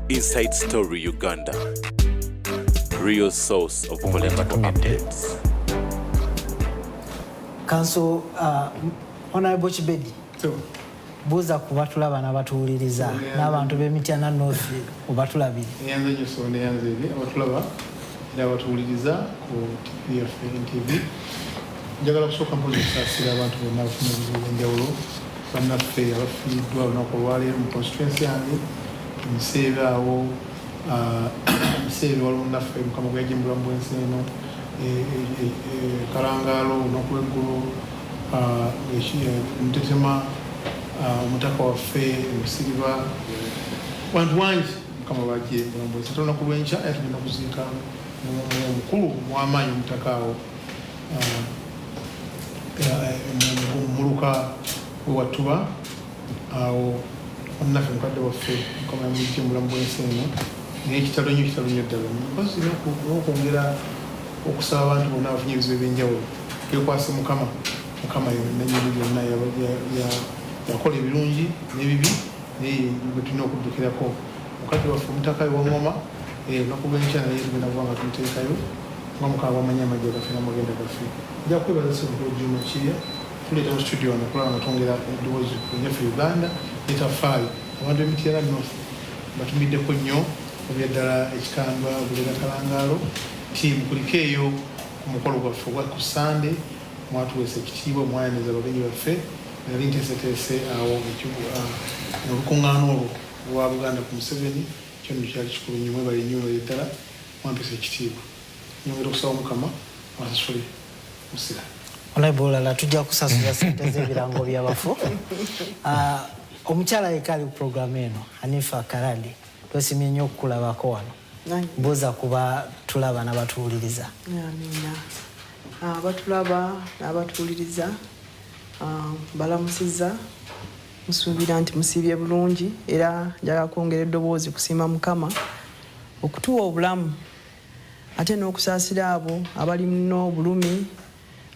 Inside Story Uganda, real source of political updates. Council, Honorable Chibedi, buza kubatulaba n'abatuwuliriza n'abantu b'Emityana North kubatulabire. Nyanza nnyo so neyanzeeri abatulaba era abatuwuliriza ku TV. Njagala kusooka mpozi okusaasira abantu bonna abafuna ebizibu by'enjawulo bannaffe abafiiriddwa olunaku olwaleero mu constituency yange ebiseera awo ebiseera waliwo naffe Mukama gwe yajimbula mu bwensi eno Kalangaalo olunaku lw'eggulo Mutetema omutaka waffe Musiriba bantu wangi Mukama bajimbula mu bwensi ate olunaku lw'enkya era tugenda kuziika omukulu w'amaanyi omutaka awo muluka watuba awo onnaffe mukadde waffe Mukama yamujimbula mu bwensi eno naye kitalo nnyo ddala mpozzi n'okwongera okusaba abantu bonna abafunye ebizibu eby'enjawulo yekwase Mukama nannyini byonna yakola ebirungi n'ebibi naye bwe tulina okuddukirako mukadde waffe omutaka w'Engoma olunaku lw'enkya naye tugenda kuba nga tumuteekayo nga Mukama bw'amanyi amagye gaffe n'amagenda gaffe nja kwebaza Ssenkulu Juma Kiya tuleeta mu studio wano okulaba nga twongera eddoboozi ku nnyaffe Uganda netafaayo abantu b'Emityana North batumiddeko nnyo obya ddala ekikandwa Bulera Kalangaalo mukuliko eyo ku mukolo gwaffe ogwa ku Sande mwatuweesa ekitiibwa mwayaniriza abagenyi baffe nali nteeseteese awo olukuŋŋaana olwo olwa Buganda ku Museveni kyo nno kyali kikulu nnyo mwebale nnyo ddala mwampeesa ekitiibwa nyongera okusaba Mukama asasule musira olala tujja kusasula ssente z'ebirango by'abafu omukyala yekali ku programu eno Hanifa Karadi twesimye nnyo okukulabako wano mbuuza kuba tulaba n'abatuwuliriza. Amina. Abatulaba n'abatuwuliriza balamusizza musuubira nti musiibye bulungi era njagala kwongera eddoboozi kusiima Mukama okutuwa obulamu ate n'okusaasira abo abali muno obulumi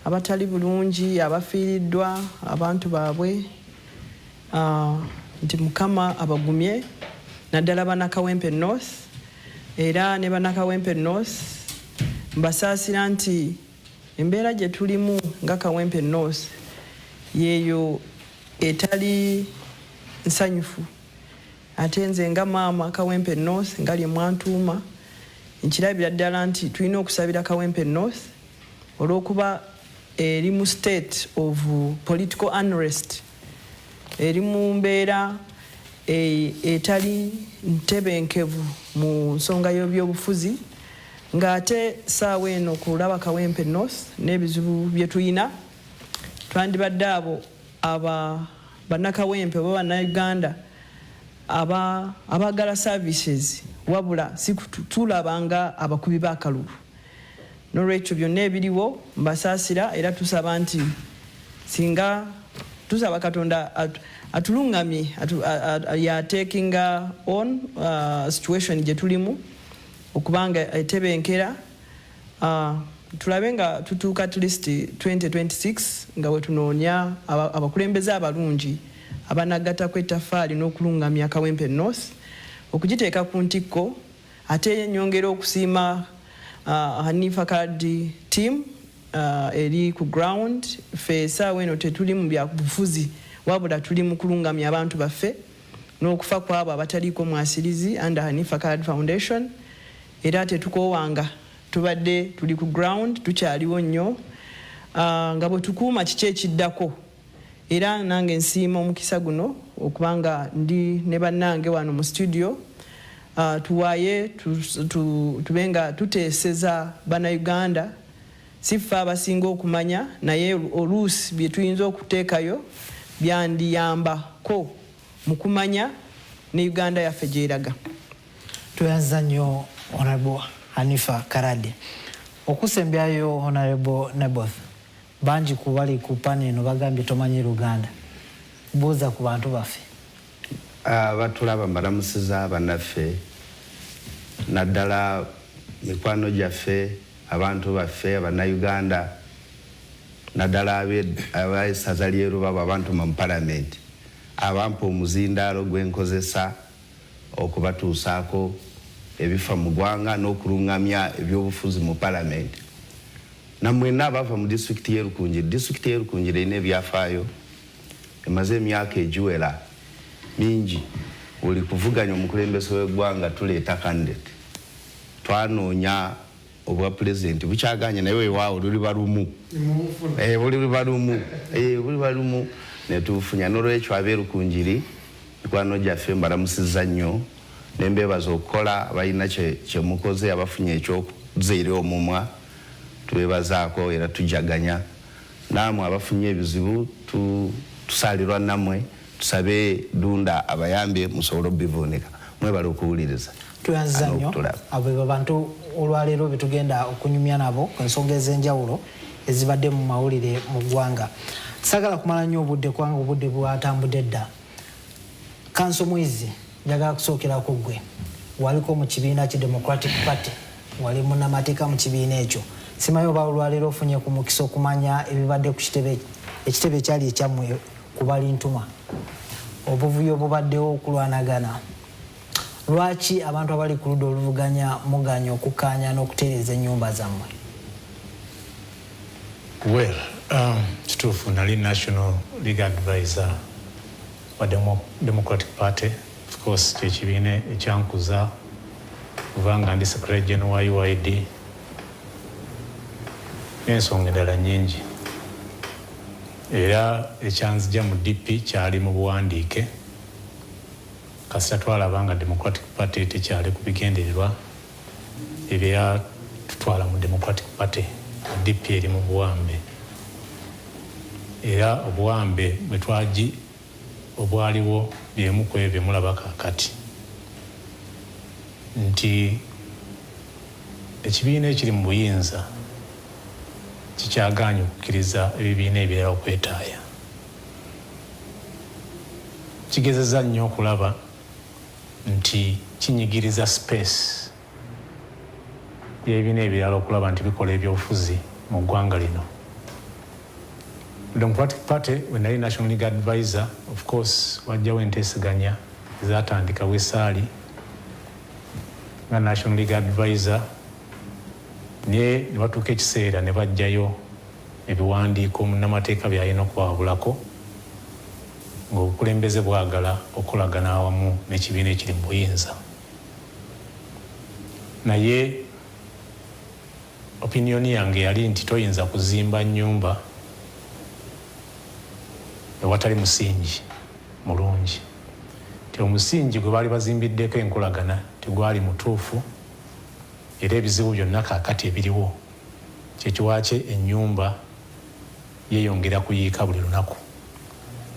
abatali bulungi abafiiriddwa abantu baabwe nti Mukama abagumye naddala bannakawempe North era ne bannakawempe North mbasaasira nti embeera gye tulimu nga Kawempe North yeeyo etali nsanyufu ate nze nga maama Kawempe North nga lye mwantuuma nkirabira ddala nti tulina okusabira Kawempe North olw'okuba eri mu state of political unrest eri mu mbeera etali ntebenkevu mu nsonga y'ebyobufuzi ng'ate saawa eno kulaba Kawempe North n'ebizibu bye tulina twandibadde abo bannakawempe oba bannayuganda abaagala services wabula si tulabanga abakubi b'akalulu n'olwekyo byonna ebiriwo mbasaasira era tusaba nti singa tusaba Katonda atulungamye ya taking on situation gye tulimu okubanga etebenkera tulabe nga tutuuka at least 2026 nga we tunoonya abakulembeze abalungi abanagattako ettaffaali n'okulungamya Kawempe North okugiteeka ku ntikko ate nyongera okusiima Hanifa Karadi team eri ku ground ffe essaawa eno tetuli mu bya bufuzi wabula tuli mu kulungamya abantu baffe n'okufa kwabo abataliiko mwasirizi under Hanifa Karadi Foundation era tetukoowanga tubadde tuli ku ground tukyaliwo nnyo nga bwe tukuuma kiki ekiddako era nange nsiima omukisa guno okubanga ndi ne bannange wano mu studio tuwaaye tubenga tuteeseza bannayuganda si ffe abasinga okumanya naye oluusi bye tuyinza okuteekayo byandiyambako mu kumanya ne Uganda yaffe gy'eraga. Tweyanza nnyo Honorable Hanifa Karadi okusembyayo Honorable Naboth bangi ku bali ku panel eno bagambye tomanyi Luganda buuza ku bantu baffe batulaba mbalamusiza bannaffe naddala mikwano gyaffe abantu baffe abannayuganda naddala ab'essaza ly'e Rubavu abantu mu palamenti abampa omuzindaalo gwe nkozesa okubatuusaako ebifa mu ggwanga n'okulungamya ebyobufuzi mu palamenti. Namwenna abava mu disitulikiti y'e Rukungiri erina ebyafaayo emaze emyaka egiwera mingi. Buli kuvuganya omukulembeze w'eggwanga tuleeta candidate. Twanoonya obwa pulezidenti bukyaganya naye weewaawo luliba lumu. Buliba lumu ne tufunya. N'olwekyo ab'e Rukungiri mikwano gyaffe mbalamusizza nnyo ne mbeebaza okukola abalina kye mukoze abafunye ekyokuzeera omumwa tubeebazaako era tujaganya. Naamwe abafunye ebizibu tusaalirwa nammwe tusabe Dunda abayambe musobole okubivuunika. Mwebale okuwuliriza. Tuyanziza nnyo abo bantu olwaleero betugenda okunyumya nabo ku ensonga ez'enjawulo ezibadde mu mawulire mu ggwanga. Sagala kumala nnyo obudde kubanga obudde bwatambudde dda. Kanso Mwizi njagala kusookerako ggwe. Waliko mu kibiina ki Democratic Party, wali munnamateeka mu kibiina ekyo. Simanyi oba olwaleero ofunye ku mukisa okumanya ebibadde ku ekitebe ekyali ekyammwe ku Balintuma. Obuvuyo obubaddewo okulwanagana. Lwaki abantu abali ku ludda oluvuganya muganya okukkaanya n'okutereeza ennyumba zammwe? Well, kituufu nali National League Advisor wa Democratic Party. Of course, kyekibiina ekyankuza kubanga ndi Secretary General wa UID n'ensonga endala nnyingi. Era ekyanzija mu DP kyali mu buwandiike. Kasita twalaba nga Democratic Party tekyali ku bigendererwa ebyatutwala mu Democratic Party, DP eri mu buwambe. Era obuwambe bwe twagi obwaliwo byemu ku ebyo mulaba kaakati nti ekibiina ekiri mu buyinza kikyagaanye okukkiriza ebibiina ebirala okwetaaya. Kigezeza nnyo okulaba nti kinyigiriza space y'ebibiina ebirala okulaba nti bikola ebyobufuzi mu ggwanga lino. Democratic Party, when I National League Advisor, of course, wajjawo enteeseganya ezatandika wesaali nga National League Advisor ne batuuka ekiseera ne bajjayo ebiwandiiko munnamateeka byalina okuwabulako ng'obukulembeze bwagala okulagana awamu n'ekibiina ekiri mu buyinza. Naye opinioni yange yali nti toyinza kuzimba nnyumba ewatali musingi mulungi. Ti omusingi gwe baali bazimbiddeko enkolagana tegwali mutuufu era ebizibu byonna kaakati ebiriwo kyekiwaakye ennyumba yeeyongera kuyiika buli lunaku.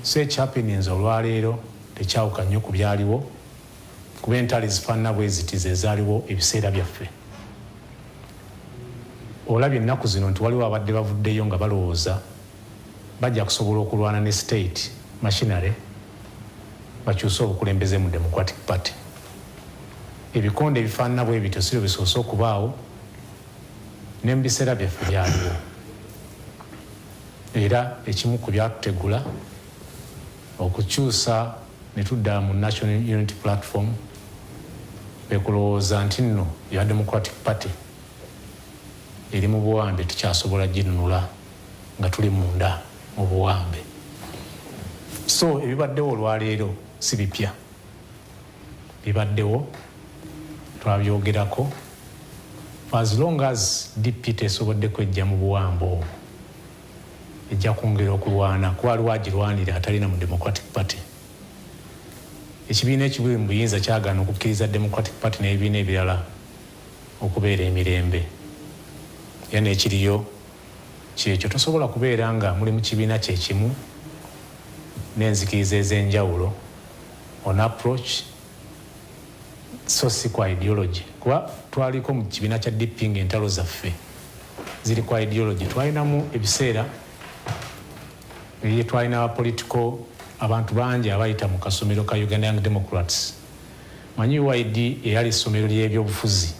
So ekyappeninze olwaleero tekyawuka nnyo ku byaliwo kuba entalo ezifaanana bwe ziti ze zaaliwo ebiseera byaffe. Olabye ennaku zino nti waliwo abadde bavuddeyo nga balowooza bajja kusobola okulwana ne state machinery bakyuse obukulembeze mu Democratic Party. Ebikonde ebifaanana bwe bityo siro bisoose okubaawo ne mu biseera byaffe byaliwo. Era ekimu ku byatutegula okukyusa ne tudda mu National Unity Platform bekulowooza nti nno ya Democratic Party eri mu buwambe tukyasobola ginunula nga tuli munda mu buwambe. So ebibaddewo olwaleero si bipya, bibaddewo twabyogerako as long as DP tesobodde kwejja mu buwambe obwo ejja kwongera okulwana kuba lwagirwanira atalina mu Democratic Party. Ekibiina ekibuli mu buyinza kyagaana okukkiriza Democratic Party n'ebibiina ebirala okubeera emirembe. Era n'ekiriyo kyekyo tosobola kubeera nga muli mu kibiina kyekimu n'enzikiriza ez'enjawulo on approach so si kwa ideology. Kuba twaliko mu kibiina kya DP ng'entalo zaffe ziri kwa ideology. Twalinamu ebiseera twalina political abantu bangi abayita mu kasomero ka Uganda Young Democrats. Manyi UID eyali essomero ly'ebyobufuzi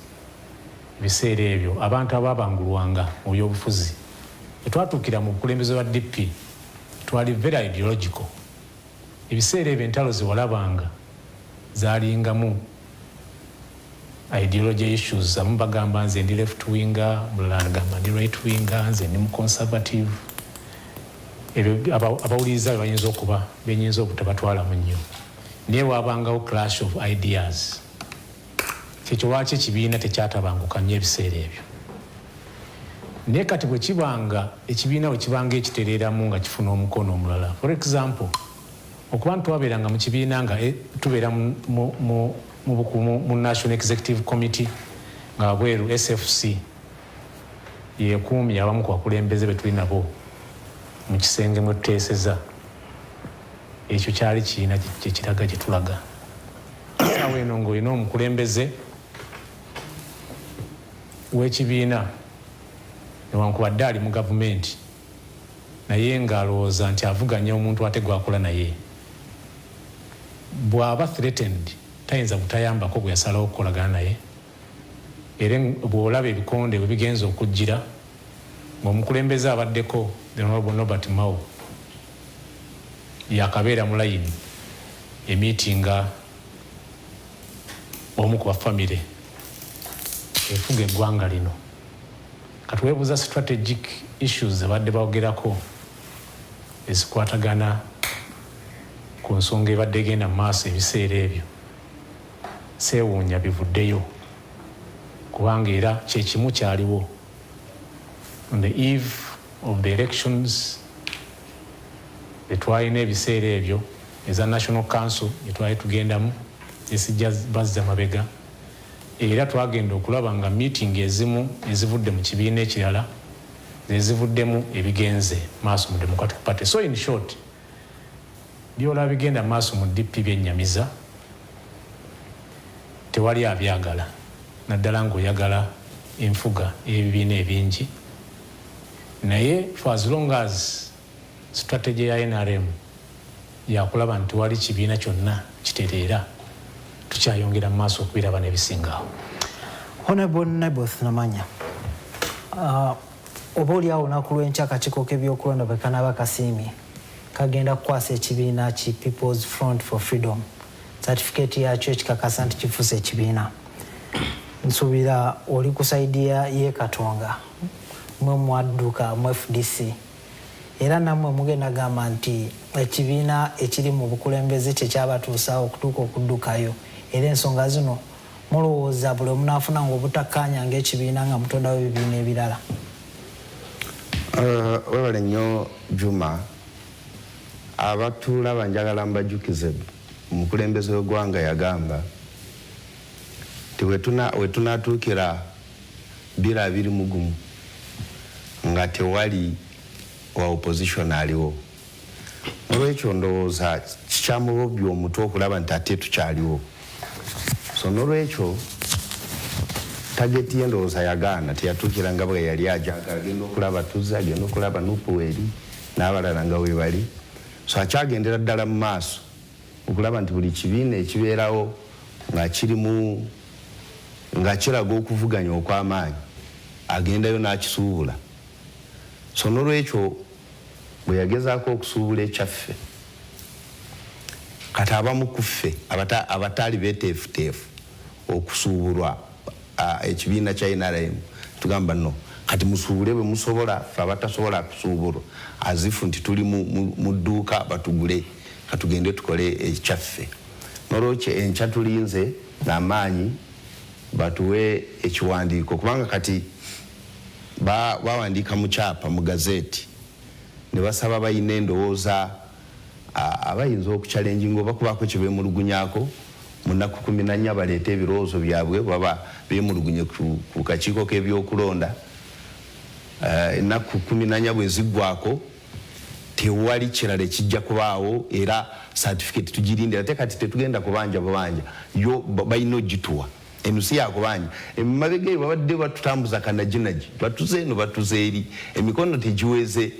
ebiseera ebyo abantu ababangulwanga mu byobufuzi etwatuukira mu bukulembeze bwa DP twali very ideological. Ebiseera ebyo entalo ze walabanga zaalingamu ideology issues. Abamu bagamba nze ndi left winger, mulala agamba ndi right winger, nze ndi conservative. Abawuliriza bayinza okuba benyinza okutabatwala mu nnyo. Naye waabangawo clash of ideas. Kyekyo lwaki ekibiina tekyatabanguka nnyo ebiseera ebyo. Naye kati bwe kibanga ekibiina bwe kibanga ekitereeramu nga kifuna omukono omulala. For example, okuba ntwabeeranga mu kibiina nga tubeera mu National Executive Committee nga bweru SFC yekuumya abamu ku bakulembeze be tuli nabo mu kisenge mwe tuteeseza. Ekyo kyali kiina kyekiraga gye tulaga. Saawa eno ng'olina omukulembeze w'ekibiina newankubadde ali mu gavumenti naye ng'alowooza nti avuganya omuntu ate gwakola naye. Bw'aba threatened tayinza butayambako bwe yasalawo okukolagana naye. Era bw'olaba ebikonde bwe bigenza okujjira ng'omukulembeze abaddeko the Honorable Norbert Mao yakabeera mu layini emiitinga omu ku bafamire efuga eggwanga lino. Katuweebuuza strategic issues zebadde bawogerako ezikwatagana ku nsonga ebadde egenda mu maaso ebiseera ebyo. Seewuunya bivuddeyo kubanga era kyekimu kyaliwo. On the eve of the elections etwalina ebiseera ebyo eza National Council etwali tugendamu ezijja bazza mabega. Era twagenda okulaba nga meeting ezimu ezivudde mu kibiina ekirala zezivuddemu ebigenze maaso mu Democratic Party. So in short, byolaba bigenda maaso mu DP byennyamiza tewali abyagala naddala ng'oyagala enfuga y'ebibiina ebingi. Naye for as long as strategy ya NRM yakulaba nti wali kibiina kyonna kitereera tukyayongera mu maaso okubiraba n'ebisingawo. Honorable Naboth Namanya, oba oliawo olunaku lw'enkya akakiiko k'ebyokulonda bwe kanaaba kasiimye kagenda kukwasa ekibiina ki People's Front for Freedom certificate yakyo ekikakasa nti kifuuse ekibiina. Nsuubira oli ku saidi ye Katonga mwe mwadduka mu FDC era nammwe mugenda gamba nti ekibiina ekiri mu bukulembeze kyekyabatuusawo okutuuka okuddukayo era ensonga zino mulowooza buli omunaafuna nga obutakkaanya ng'ekibiina nga mutondawo ebibiina ebirala. Webale nnyo Juma, abatulaba njagala mbajjukize omukulembeze w'eggwanga yagamba nti we tunaatuukira 2021 nga tewali wa opposition aliwo. Olwekyo ndowooza kikyamubobya omutwe okulaba nti ate tukyaliwo. So n'olwekyo tageti ye ndowooza yagaana teyatuukira nga bwe yali ajagala agenda okulaba Tuzza, agenda okulaba Nupuweri n'abalala nga we bali. So akyagendera ddala mu maaso okulaba nti buli kibiina ekibeerawo nga kirimu nga kiraga okuvuganya okw'amaanyi agendayo n'akisuubula. So n'olwekyo bwe yagezaako okusuubula ekyaffe kati abamu ku ffe abataali beeteefuteefu okusuubulwa ekibiina kya NRM tugamba no kati musuubule bwe musobola, ffe abatasobola kusuubulwa azifu nti tuli mu dduuka batugule katugende tukole ekyaffe. N'olwekyo enkya tulinze n'amaanyi batuwe ekiwandiiko kubanga kati bawandiika mu kyapa mu gazeeti ne basaba bayina endowooza abayinza okuchallenginga oba kubaako kye beemulugunyaako mu nnaku 14 baleeta ebirowoozo byabwe baba beemulugunye ku kakiiko k'ebyokulonda. Ennaku 14 bwe ziggwako tewali kirala ekijja kubaawo era certificate tugirindira ate kati tetugenda kubanja bubanja yo bayina ogituwa enusi yakubanja emabega babadde batutambuza kanaginaji batuze eno batuze eri emikono tegiweze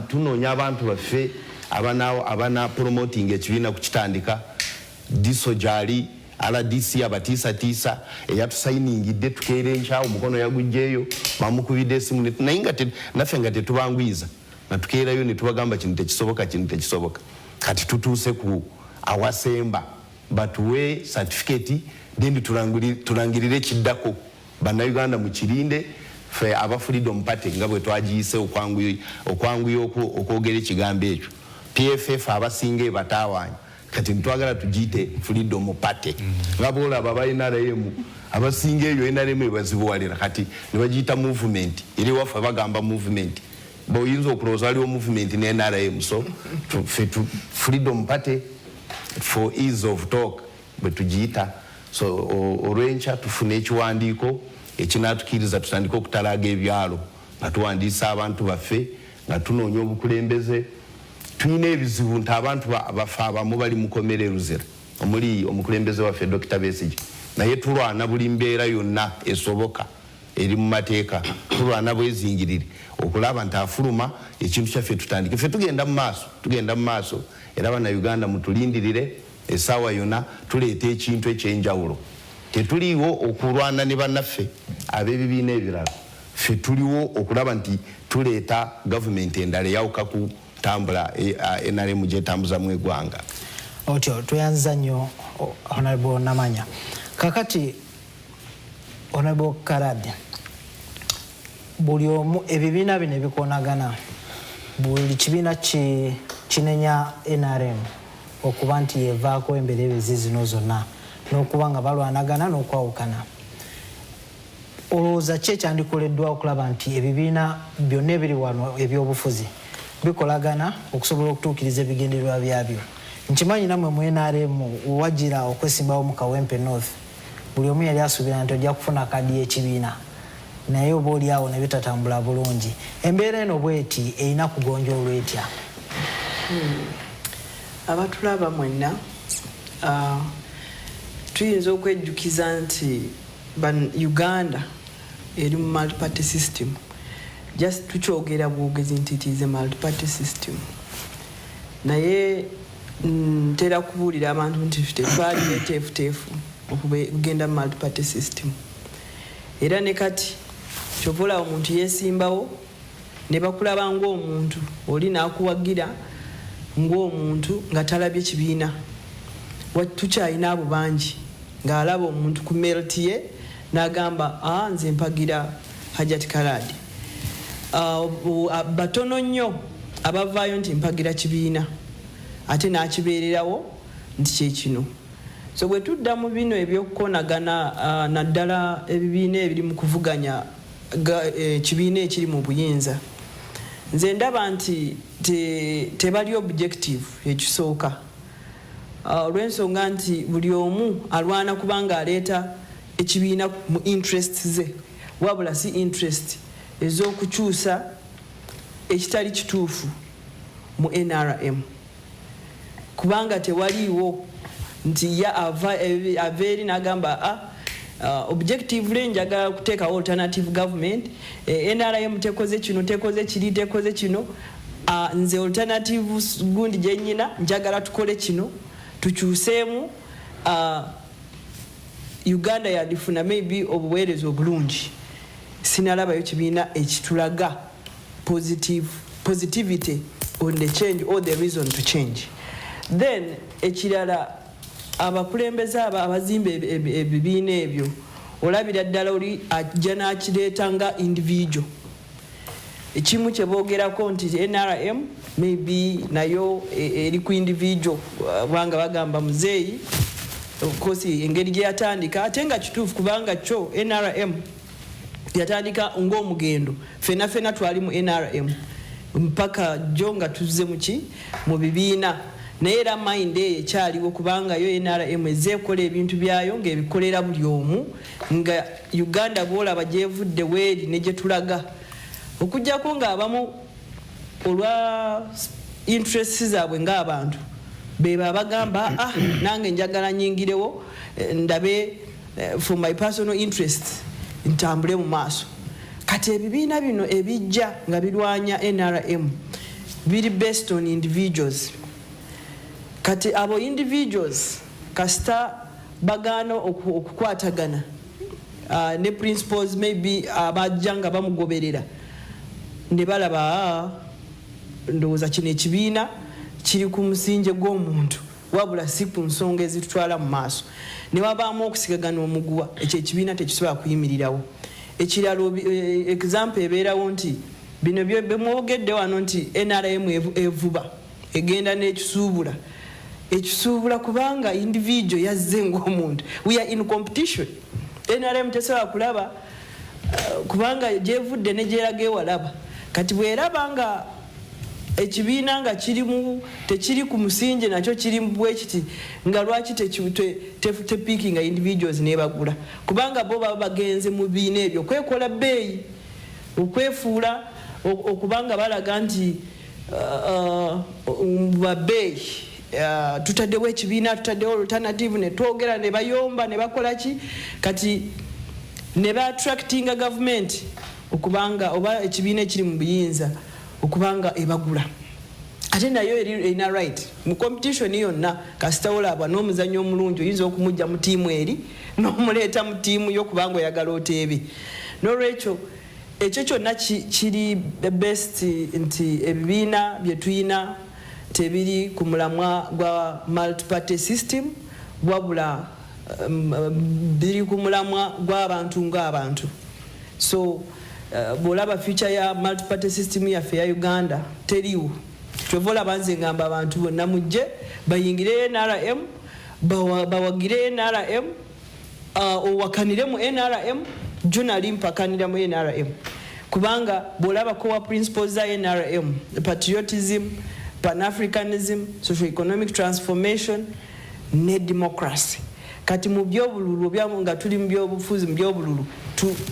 tunoonya abantu baffe abana promoting ekibiina kukitandika diso gyali RDC abatiisatiisa eyatusayiningidde tukeera enkya omukono yagujjeeyo bamukubidde esimu naye nga naffe nga tetubangwiza natukeerayo ne tubagamba kino tekisoboka kati tutuuse ku awasemba batuwe certificate then tulangirire Ekiddako bannayuganda mu kirinde fe aba Freedom Party nga bwe twagiyise okwanguya okwogera ekigambo ekyo PFF abasinga batawanya kati ntwagala tugiyite Freedom Party nga boolaba NRM abasinga eyo NRM bazibuwalira kati ne bagiyita movement eri wafe bagamba movement boyinza okulowooza waliwo movement ne NRM so Freedom Party for ease of talk bwe tugiyita so olwenkya tufune ekiwandiiko ekinatukiriza tutandika okutalaga ebyalo nga tuwandiisa abantu baffe nga tunoonya obukulembeze tulina ebizibu nti abantu bafe abamu bali mukomere ruzira omuli omukulembeze waffe Dr. Besigye naye tulwana buli mbeera yonna esoboka eri mu mateeka tulwana bwezingirire okulaba nti afuluma ekintu kyaffe tutandike ffe tugenda mu maaso era bannayuganda mutulindirire essaawa yonna tuleeta ekintu ekyenjawulo tetuliwo okulwana ne bannaffe ab'ebibiina ebirala ffe tuliwo okulaba nti tuleeta gavumenti endala eyawuka ku tambula NRM gyetambuzamu eggwanga otyo tweyanza nnyo Honorable Namanya kakati Honorable Karade buli omu ebibiina bino ebikonagana buli kibiina kinenya NRM okuba nti yevaako emberebe zino zonna n'okuba nga balwanagana n'okwawukana olowooza ki ekyandikoleddwa okulaba nti ebibiina byonna ebiri wano ebyobufuzi bikolagana okusobola okutuukiriza ebigendererwa byabyo nkimanyi namwe mu NRM wagira okwesimbawo mu Kawempe North buli omu yali asuubira nti ojja kufuna kadi y'ekibiina naye oba oli awo ne bitatambula bulungi embeera eno bweti erina kugonjoolwa etya abatulaba mwenna tuyinza okwejjukiza nti Uganda eri mu multi-party system just tukyogera bwogezi nti it is a multi-party system naye ntera kubuulira abantu nti tetwali neteefuteefu okugenda mu multi-party system era ne kati kyovola omuntu yeesimbawo ne bakulaba ng'omuntu oli n'akuwagira ng'omuntu nga talabye kibiina tukyalina abo bangi ng'alaba omuntu ku melti ye n'agamba nze mpagira Hajati Karadi batono nnyo abavaayo nti mpagira kibiina ate n'akibeererawo nti kyekino so bwe tudda mu bino ebyokukonagana naddala ebibiina ebiri mu kuvuganya kibiina ekiri mu buyinza nze ndaba nti tebali objective ekisooka olw'ensonga nti buli omu alwana kubanga aleeta ekibiina mu interest ze wabula si interest ez'okukyusa ekitali kituufu mu NRM kubanga tewaliiwo nti ava eri n'agamba objectively njagala kuteekawo alternative government NRM tekoze kino tekoze kiri tekoze kino nze alternative gundi gyennyina njagala tukole kino tukyuseemu Uganda yadifuna maybe obuweereza obulungi sinalabayo kibiina ekitulaga positivity on the change or the reason to change then ekirala abakulembeze abazimba ebibiina ebyo olabira ddala oli ajja n'akireeta nga individual ekimu kye boogerako nti NRM maybe nayo eri ku individual kubanga bagamba muzeeyi kosi engeri gye yatandika ate nga kituufu kubanga kyo NRM yatandika ng'omugendo fena twali mu NRM mpaka jo nga tuzze mu bibiina naye era mind eyo ekyaliwo kubanga yo NRM ezeekola ebintu byayo ng'ebikolera buli omu nga Uganda bwolaba gyevudde weeri ne gye tulaga okujjako ng'abamu olwa interest zaabwe ng'abantu beba bagamba nange njagala nyingirewo ndabe for my personal interest ntambule mu maaso kati ebibiina bino ebijja nga birwanya NRM biri based on individuals kati abo individuals kasita bagano okukwatagana ne principles maybe abajja nga bamugoberera ne balaba ndowooza kino ekibiina kiri ku musinje gw'omuntu wabula si ku nsonga ezitutwala mu maaso ne wabaamu okusigagana omuguwa ekyo ekibiina tekisobola kuyimirirawo. Ekirala example ebeerawo nti bino bemwogedde wano nti NRM evuba egenda n'ekisuubula kubanga individual yazze ng'omuntu. We are in competition. NRM tesobola kulaba kubanga gyevudde ne gyerage walaba. Kati bweraba nga ekibiina nga tekiri ku musingi nakyo kiri bwe kiti nga lwaki tepiikinga individuals nebagula kubanga bo baba bagenze mu biina ebyo kwekola bbeeyi okwefuula okubanga balaga nti babbeeyi tutaddewo ekibiina tutaddewo alternative ne twogera ne bayomba ne bakola ki kati ne ba-attractinga gavumenti okubanga oba ekibiina ekiri mu buyinza okubanga ebagula ate nayo erina right mu competition yonna kasitawolabwa n'omuzannyo omulungi oyinza okumujja mu tiimu eri n'omuleeta mu tiimu y'okubanga oyagala oteebe. N'olwekyo ekyo kyonna kiri best nti ebibiina bye tuyina tebiri ku mulamwa gwa multiparty system wabula biri ku mulamwa gw'abantu ng'abantu. So bwolaba future ya multiparty system yaffe ya Uganda teriwo. Kyovola banze ngamba abantu bonna mujje bayingire NRM bawagire NRM owakanire mu NRM jonali mpakanira mu NRM kubanga bwolaba core principles za NRM patriotism, pan-Africanism, socio-economic transformation ne democracy. Kati mu byobululu obyamu nga tuli mu byobufuzi mu byobululu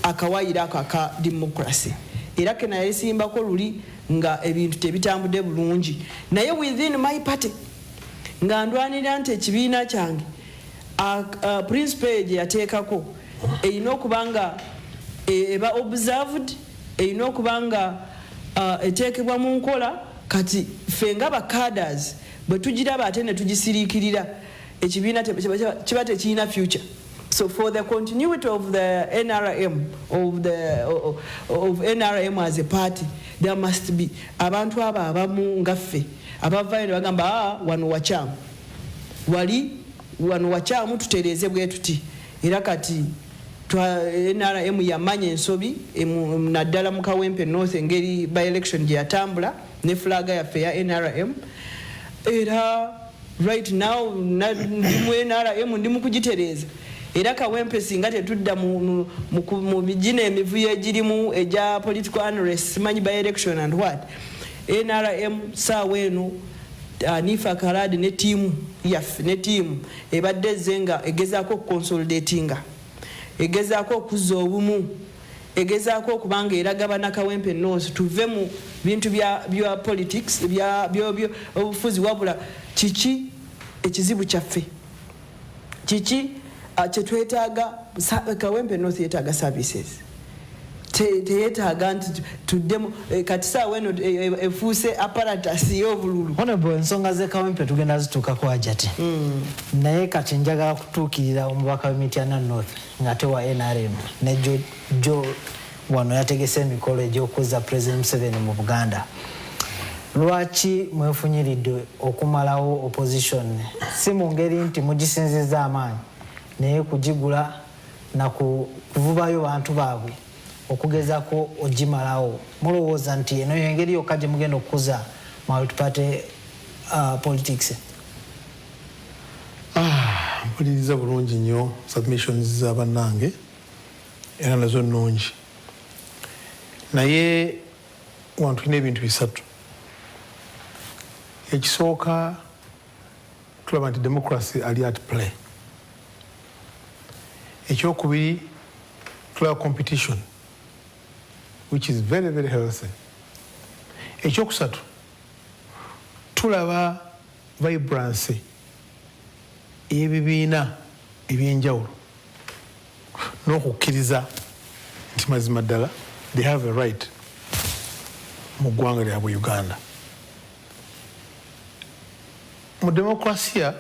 akawayira ako aka democracy era kena yesimbako luli nga ebintu tebitambudde bulungi naye within my party nga ndwanira nti ekibiina kyange principle gye yateekako erina okubanga eba observed erina okubanga eteekebwa mu nkola kati ffe nga bakaders bwe tugiraba ate ne tugisiriikirira ekibiina kiba tekirina future. So for the continuity of the NRM of NRM as a party there must be abantu abo abamu ngaffe abavayo ne bagamba wano wakyamu wali wano wakyamu tutereeze bwe tuti era kati NRM yamanya ensobi naddala mu Kawempe North engeri by election gye yatambula ne flaga yaffe ya NRM era right now ndimu NRM ndimu kugitereeza era Kawempe singa tetudda mu bijina emivuyo egirimu eja political unrest manyi by election and what NRM saawa eno Anifa Karadi ne tiimu yaffe ne tiimu ebadde zenga egezaako okukonsolidatinga egezaako okuzza obumu egezaako okubanga eraga bannakawempe North tuve mu bintu bya politics bya obufuzi wabula kiki ekizibu kyaffe kiki kyetwetaaga Kawempe North yetaaga services teyetaaga nti tuddemu kati saawa eno efuuse apparatus y'obululu honorable ensonga ze Kawempe tugenda zituukako ajati naye kati njagala kutuukirira omubaka w'Emityana North ng'ate wa NRM ne jo wano yategese emikolo egy'okuzza President Museveni mu Buganda. Lwaki mwefunyiridde okumalawo opposition si mu ngeri nti mugisinzizza amaanyi naye kugigula na kuvubayo bantu baabwe okugezako ogimalawo mulowooza nti eno engeri yokka gye mugenda okukuza multiparty politics? Mpuliriza bulungi nnyo submissions za bannange era nazo nnungi naye wantu tulina ebintu bisatu. Ekisooka tulaba nti democracy ali at play. Ekyokubiri tulaba competition which is very very healthy. Ekyokusatu tulaba vibrancy ebibiina ebyenjawulo n'okukkiriza nti mazima ddala they have a right mu ggwanga lyabwe Uganda. Mu demokrasiya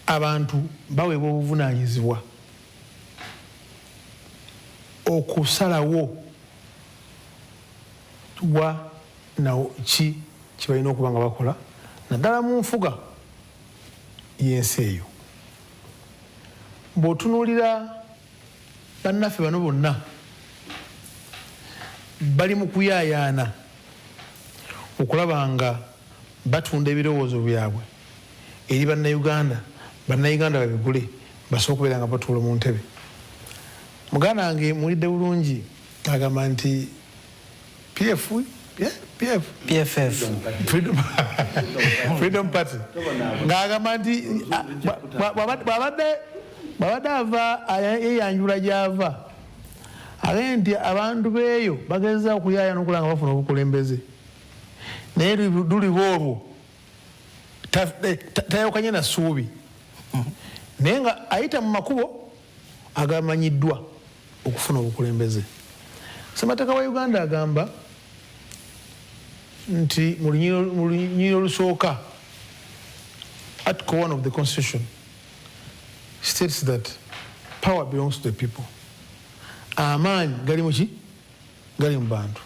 abantu baweebwa obuvunaanyizibwa okusalawo wa nawo ki kye balina okuba nga bakola naddala mu nfuga y'ensi eyo. Bw'otunuulira bannaffe bano bonna bali mu kuyaayaana okulaba nga batunda ebirowoozo byabwe eri bannayuganda babigule basobola okubeera nga batuula mu ntebe. Muganda wange mulidde bulungi agamba nti PFF Freedom Party ng'agamba nti bwabadde ava yeyanjula gy'ava ale nti abantu beeyo bagezeza okuyaaya n'okulaba nga bafuna obukulembeze naye luliba olwo tayawukanye na ssuubi naye nga ayita mu makubo agamanyiddwa okufuna obukulembeze. Ssemateeka wa Uganda agamba nti mu lunyiriro olusooka Article 1 of the Constitution states that power belongs to the people. Amaanyi gali mu ki? Gali mu bantu.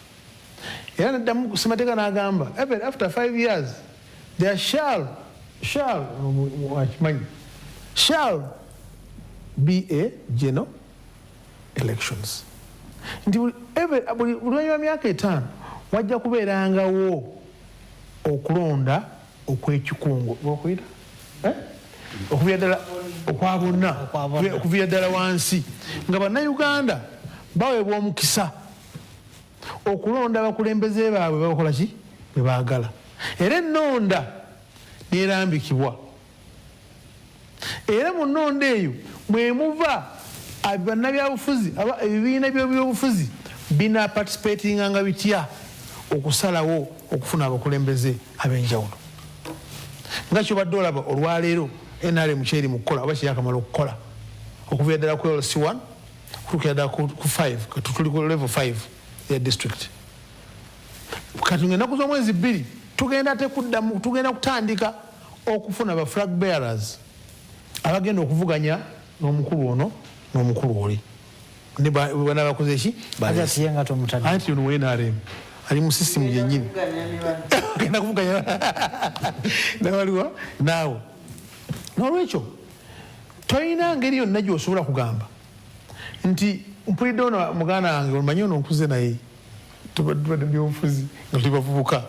Era naddamu ssemateeka n'agamba even after 5 years there shall be a general elections. Nti buli luvannyuma myaka 5 wajja kubeerangawo okulonda okw'ekikungo okuyita okuvira ddala okwa bonna okuvira ddala wansi nga bannayuganda baweebwa omukisa okulonda abakulembeze baabwe bakola ki bwe baagala era ennonda neerambikibwa era mu nnonda eyo mwe muva bannabyabufuzi ebibiina by'ebyobufuzi bina participatinga nga bitya okusalawo okufuna abakulembeze ab'enjawulo nga kyobadde olaba olwaleero NRM kyeri mu kukola oba kyakamala okukola okuvira ddala ku LC1 kutukira ddala ku 5 tuli ku level 5 ya district kati ng'ennaku z'omwezi 2 tugenda kutandika okufuna ba flag bearers abagenda okuvuganya n'omukulu ono n'omukulu oli bana bakoze eki anti ono NRM ali mu system yennyini genda kuvuganya nawaliwa naawe n'olwekyo tolina ngeri yonna gy'osobola kugamba nti mpulidde ono muganda wange omanyi ono nkuze naye tubadde byobufuzi nga tuli bavubuka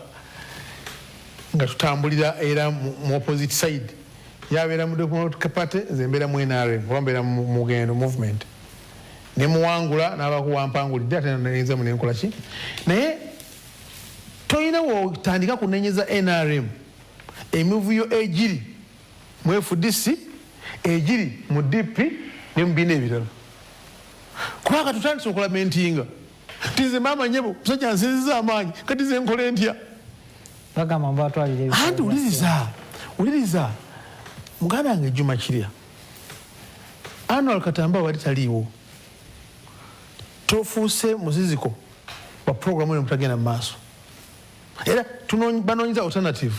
nga tutambulira era mu opposite side yabeera mu Democratic Party nze mbeera mu NRM oba mbeera mu mugendo movement ne muwangula n'abakuwampangulidde ate nayinza mu nenkola ki naye tolina wotandika kunenyeza NRM emivuyo egiri mu FDC egiri mu DP ne mu biina ebirala kubanga tutandise okulamentinga tize maama nyebo musajja nsinziza amaanyi kati ze nkole ntya bagamba mbatwalire anti uliriza muganda wange Juma Kirya Annual Katamba wali taliiwo tofuuse muziziko wa programu eno mutagenda mu maaso era banoonyiza alternative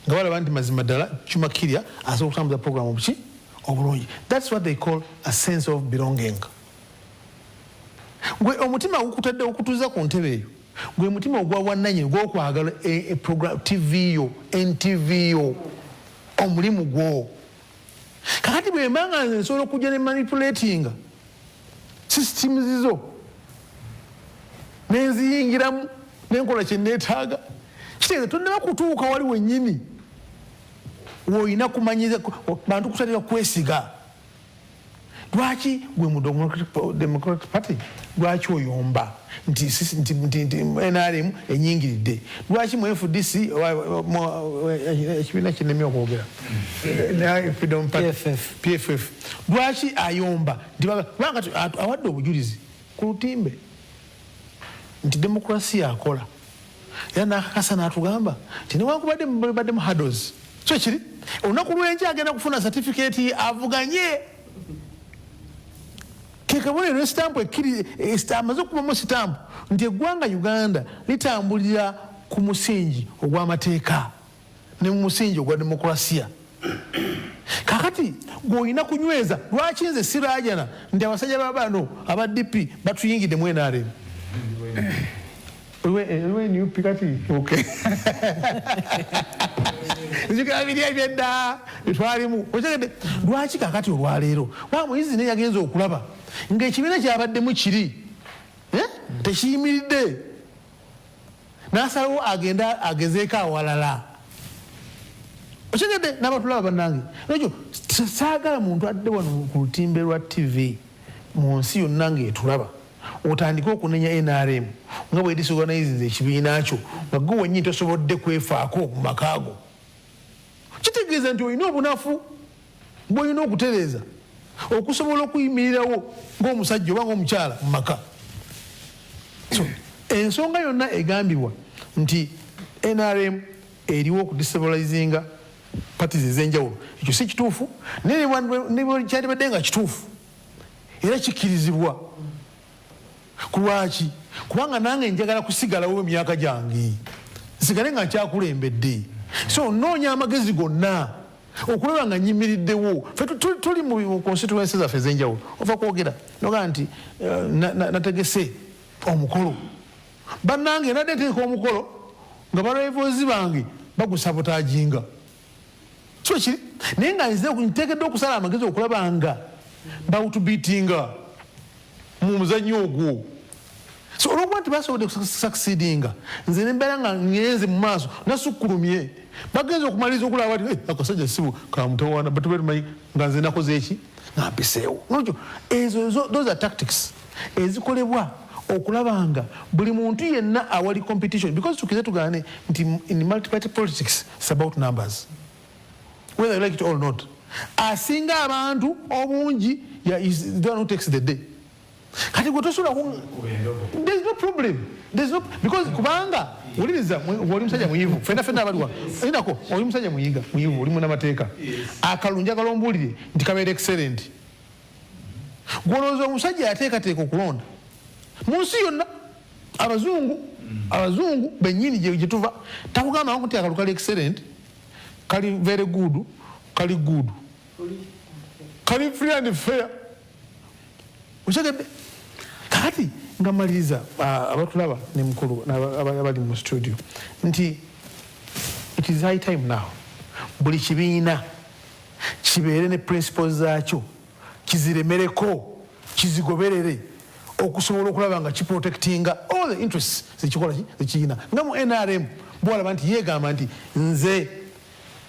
nga balaba nti mazima ddala Juma Kirya asobola okutambuza programu buki obulungi. That's what they call a sense of belonging. Gwe omutima gukutadde okutuuza ku ntebe eyo gwe mutima ogwa bwannannyini gw'okwagala program TV yo NTV yo omulimu gwo kakati bwe mbanga nze nsobola okujja ne manipulatinga systems zizo nenziyingiramu nenkola kye neetaaga kitegeeza tonnaba kutuuka wali wennyini woolina kumanyiza bantu kusalira kwesiga. Lwaki gwe mu Democratic Party lwaki oyomba nti NRM enyingiridde lwaki mu FDC ekibiina kinnemye okwogera PFF lwaki ayomba kubanga awadde obujulizi ku lutimbe nti demokrasiya akola era nakakasa n'atugamba nti newankubadde baddemu hurdles so kiri olunaku lw'enkya agenda kufuna certificate avuganye kekabonero esitampu amaze okubamu sitampu nti eggwanga Uganda litambulira ku musingi ogw'amateeka ne mu musingi ogwa demokrasiya. Kakati gw'olina kunyweza lwaki nze siraajana nti abasajja babano aba DP batuyingidde mu NRM When you pick at it, okay. You can have it there. It's why you watch a cat of Walero. What is the name against Okulaba? Engage me at the Muchiri. The Shimi day. Nasaro agenda agezeka walala. Ochegede nabatula banangi. Nojo sagala muntu adde wano ku lutimbe lwa TV mu nsi yonna ng'etulaba. Otandika okunenya NRM nga bwe disorganize ekibiina kyo nga gwe wennyini tosobodde kwefaako mu makaago. Kitegeeza nti olina obunafu bw'olina okutereeza okusobola okuyimirirawo ng'omusajja oba ng'omukyala mu maka. So, ensonga yonna egambibwa nti NRM eriwo okudestabilizinga parties ez'enjawulo ekyo si kituufu ne kyandibadde nga kituufu era kikkirizibwa. Kulwaki? Kubanga nange njagala kusigalawo emyaka gyange nsigale nga nkyakulembedde. So noonya amagezi gonna okulaba nga nyimiriddewo. Ffe tuli mu constituencies zaffe ez'enjawulo ova kwogera noga nti nategese omukolo bannange nadde nteeka omukolo nga balaivozi bange bagusabotaaginga. So kiri naye nga nze nteekedde okusala amagezi okulaba nga bawutubiitinga mu muzannyo ogwo. So olwokuba nti basobodde succeedinga nze nembeera nga ngenze mu maaso nasukkulumye bagenza okumaliriza okulaba bati akasajja sibu kamutawaana batubetumanyi nga nze nakoze eki nampiseewo. Nokyo those are tactics ezikolebwa okulaba nga buli muntu yenna awali competition, because tukize tugane nti in multi-party politics it's about numbers whether you like it or not. Asinga abantu obungi the one who takes the day. Kati gotosola there's no problem. There's no, because kubanga uliriza wali musajja muyivu fena abaliwa inako oli musajja muyiga muyivu oli muna mateeka akalunja kalombulire nti kabeera excellent. Golozo omusajja yateekateeka okulonda mu nsi yonna abazungu bennyini gye tuva takugamba nti akalu kali excellent kali very good kali good kali free and fair. Ushagebe kati ngamaliriza abatulaba ne mukulu abali mu studio nti it is high time now buli kibiina kibeere ne principles zaakyo kiziremereko kizigoberere okusobola okulaba nga kiprotectinga all the interests zekikola zekiina nga mu NRM bwalaba nti yeegamba nti nze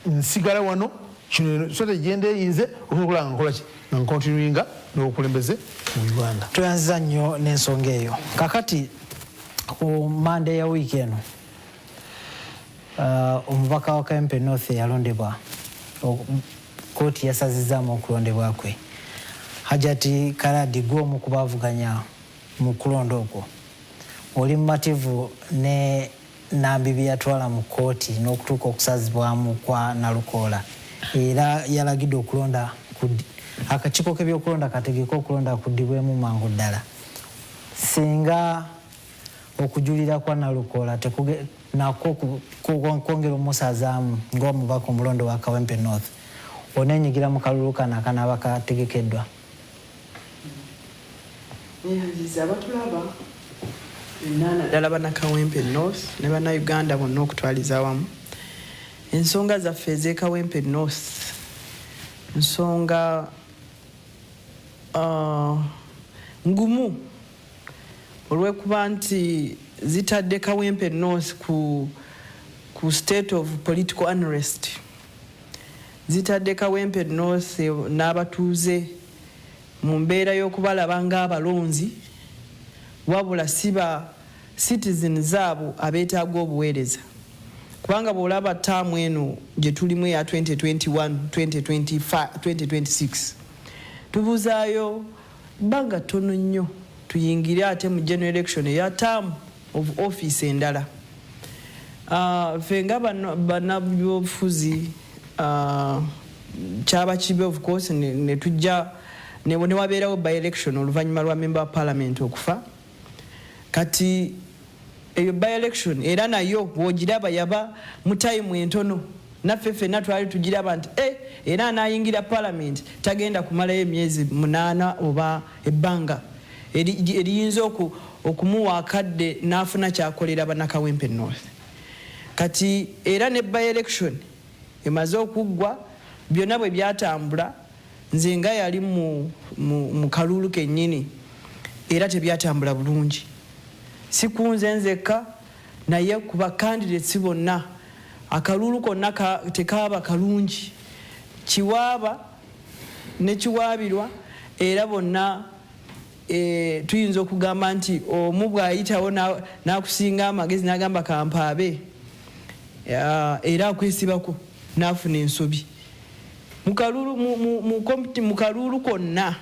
nsigala wano kino sote genda eyinze okukola nga nkola ki nga nkontinuinga n'obukulembeze mu Uganda. Tuyanziza nnyo n'ensonga eyo. Kakati ku Monday ya wiiki eno omubaka wa Kawempe North yalondebwa kooti yasazizaamu okulondebwa kwe. Hajati Karadi gw'omu ku baavuganya mu kulonda okwo oli mumativu ne Nambibi yatwala mu kooti n'okutuuka okusazibwamu kwa Nalukoola era yalagidde okulonda akakiiko k'ebyokulonda kategeka okulonda kuddibwemu mangu ddala. Singa okujulira kwa Nalukoola nako kwongera omusazaamu ng'omubaka omulondo wa Kawempe North oneenyigira mu kalulu kano akanaaba kategekeddwa. Abatulaba ddala bana Kawempe North ne bana Uganda bonna okutwaliza awamu ensonga zaffe ez'e Kawempe North nsonga ngumu olwekuba nti zitadde Kawempe North ku state of political unrest. Zitadde Kawempe North n'abatuuze mu mbeera y'okubalaba ng'abalonzi wabula siba citizens abo abeetaaga obuweereza. Kubanga bw'olaba ttaamu eno gye tulimu eya 2021 2026 tubuzaayo bbanga ttono nnyo tuyingire ate mu general election eya ttaamu of office endala. Ffe nga bannabyobufuzi kyaba kibe of course ne tujja ne wabeerawo by election oluvannyuma lwa member wa parliament okufa. Kati eyo by election era nayo bw'ogiraba yaba mu time entono naffe ffenna twali tugiraba nti era anayingira parliament tagenda kumalayo emyezi 8 oba ebbanga eriyinza okumuwa akadde n'afuna kyakolera bannakawempe North. Kati era ne by election emaze okuggwa byonna bwe byatambula nze nga yali mu kalulu kennyini era tebyatambula bulungi. Si kunze nzekka naye ku bakandidates bonna akalulu konna tekaaba kalungi. Kiwaaba ne kiwaabirwa era bonna tuyinza okugamba nti omu bw'ayitawo n'akusinga amagezi n'agamba kampaabe era akwesibako n'afuna ensobi. Mu kalulu konna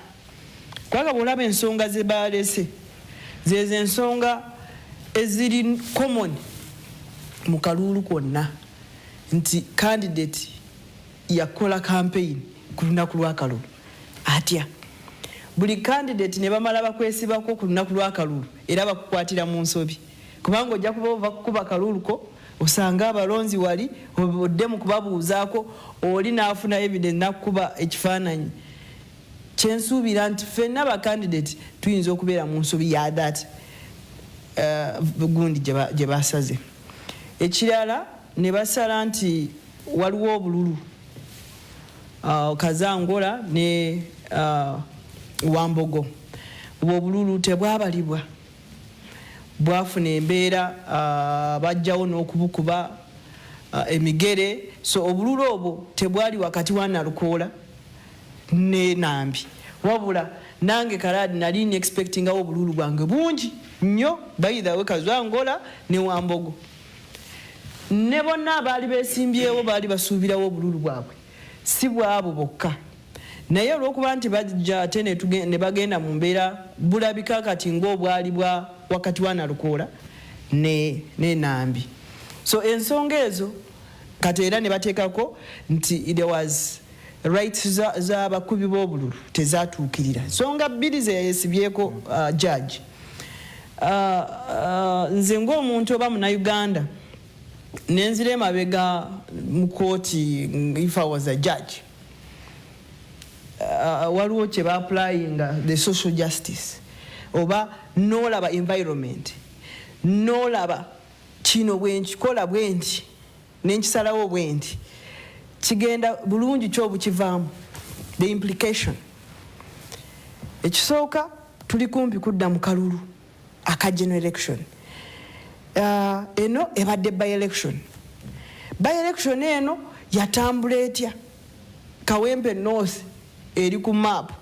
kwaga bw'olaba ensonga ze baalese zezo ensonga eziri common mu kalulu konna nti candidate yakola campaign ku lunaku lw'akalulu atya. Buli candidate ne bamala bakwesibako ku lunaku lw'akalulu era bakukwatira mu nsobi kubanga ojja kuba ova kukuba kalulu ko osanga abalonzi wali odde mu kubabuuzaako oli n'afuna evidence n'akuba ekifaananyi. Kyensuubira nti ffenna bakandidate tuyinza okubeera mu nsobi ya that gundi gye basaze. Ekirala ne basala nti waliwo obululu Kazangola ne Wambogo. Obululu tebwabalibwa bwafuna embeera bajjawo n'okubukuba emigere. So obululu obwo tebwali wakati wa Nalukoola ne Nambi wabula nange Kalaadi nali expectingawo obululu bwange bungi nnyo bayithawe Kazangola ne Wambogo. Ne bonna abaali beesimbyewo baali basuubirawo obululu bwabwe si bwabo bokka naye olw'okuba nti bajja ate ne bagenda mu mbeera bulabika kati ng'obwali bwa wakati wa Nalukoola ne Nambi. So ensonga ezo kati era ne bateekako nti there was rights z'abakubi b'obululu tezaatuukirira. Nsonga bbiri ze yeesibyeko judge. Nze ng'omuntu oba Munnayuganda nenzira emabega mu kooti if I was a judge. Waliwo kye ba-applyinga the social justice oba n'olaba environment n'olaba kino bwe nkikola bwe nti n'enkisalawo bwe nti kigenda bulungi ki obukivaamu the implication. Ekisooka tuli kumpi kudda mu kalulu aka general election. Eno ebadde by election. By election eno yatambula etya Kawempe North eri ku map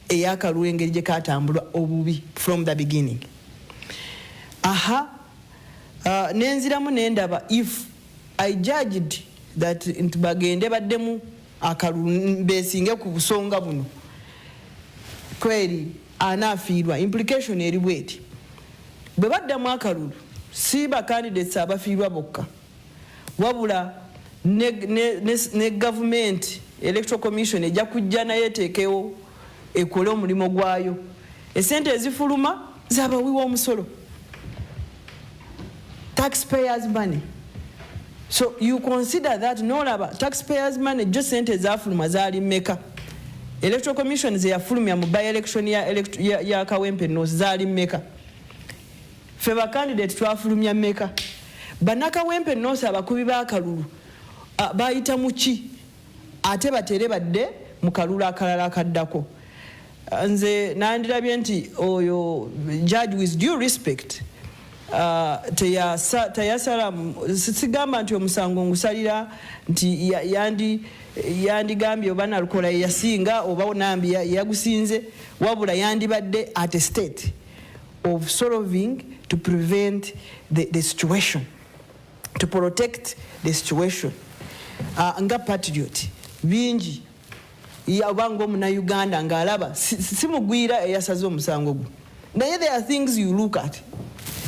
eyakalulu engeri gye katambula obubi from the beginning. Nenziramu nendaba if I judged that nti bagende baddemu akalulu beesinge ku busonga buno kweri anaafiirwa. Implication eri bweti bwe baddamu akalulu si ba candidates abafiirwa bokka wabula ne government electoral commission ejja kujja naye eteekewo ekole omulimu gwayo. Esente ezifuluma z'abawiwa omusolo taxpayers money. So you consider that n'olaba taxpayers money jo sente ezafuluma zaali mmeka. Electoral commission ze yafulumya mu by election ya Kawempe North zaali mmeka. Ffe ba candidate twafulumya mmeka. Bannakawempe North abakubi b'akalulu bayita mu ki ate batere badde mu kalulu akalala akaddako. Nze nandirabye nti oyo judge with due respect teyasala sigamba nti omusango ngusalira nti yandigambye oba Nalukoola yasinga oba Nambi yagusinze wabula yandibadde at a state of solving to prevent the situation, to protect the situation. Nga patriot bingi yabanga Omunnayuganda ng'alaba simugwira eyasaze omusango gwo naye there are things you look at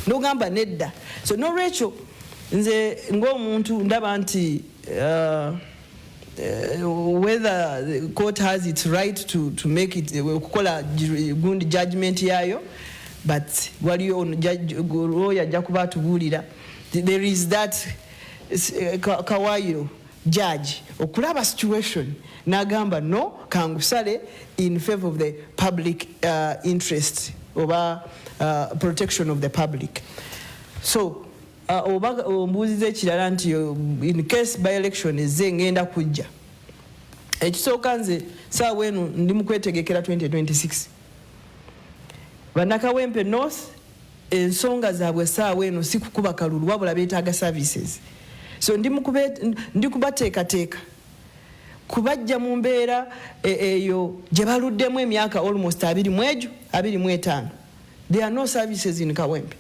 n'ogamba nedda. So n'olwekyo nze ng'omuntu ndaba nti whether the court has its right to make it okukola gundi judgment yayo but waliyo lawyer ajja kuba atubuulira there is that kawairo judge okulaba situation n'agamba no kangusale in favor of the public interest oba protection of the public. So oba ombuuziza ekirala nti in case by election ezze ngenda kujja, ekisooka nze saawa eno ndi mu kwetegekera 2026. Bannakawempe North ensonga zaabwe saawa eno si kukuba kalulu wabula beetaaga services. So ndi kubateekateeka kubajja mu mbeera eyo gye baluddemu emyaka almost 25. There are no services in Kawempe.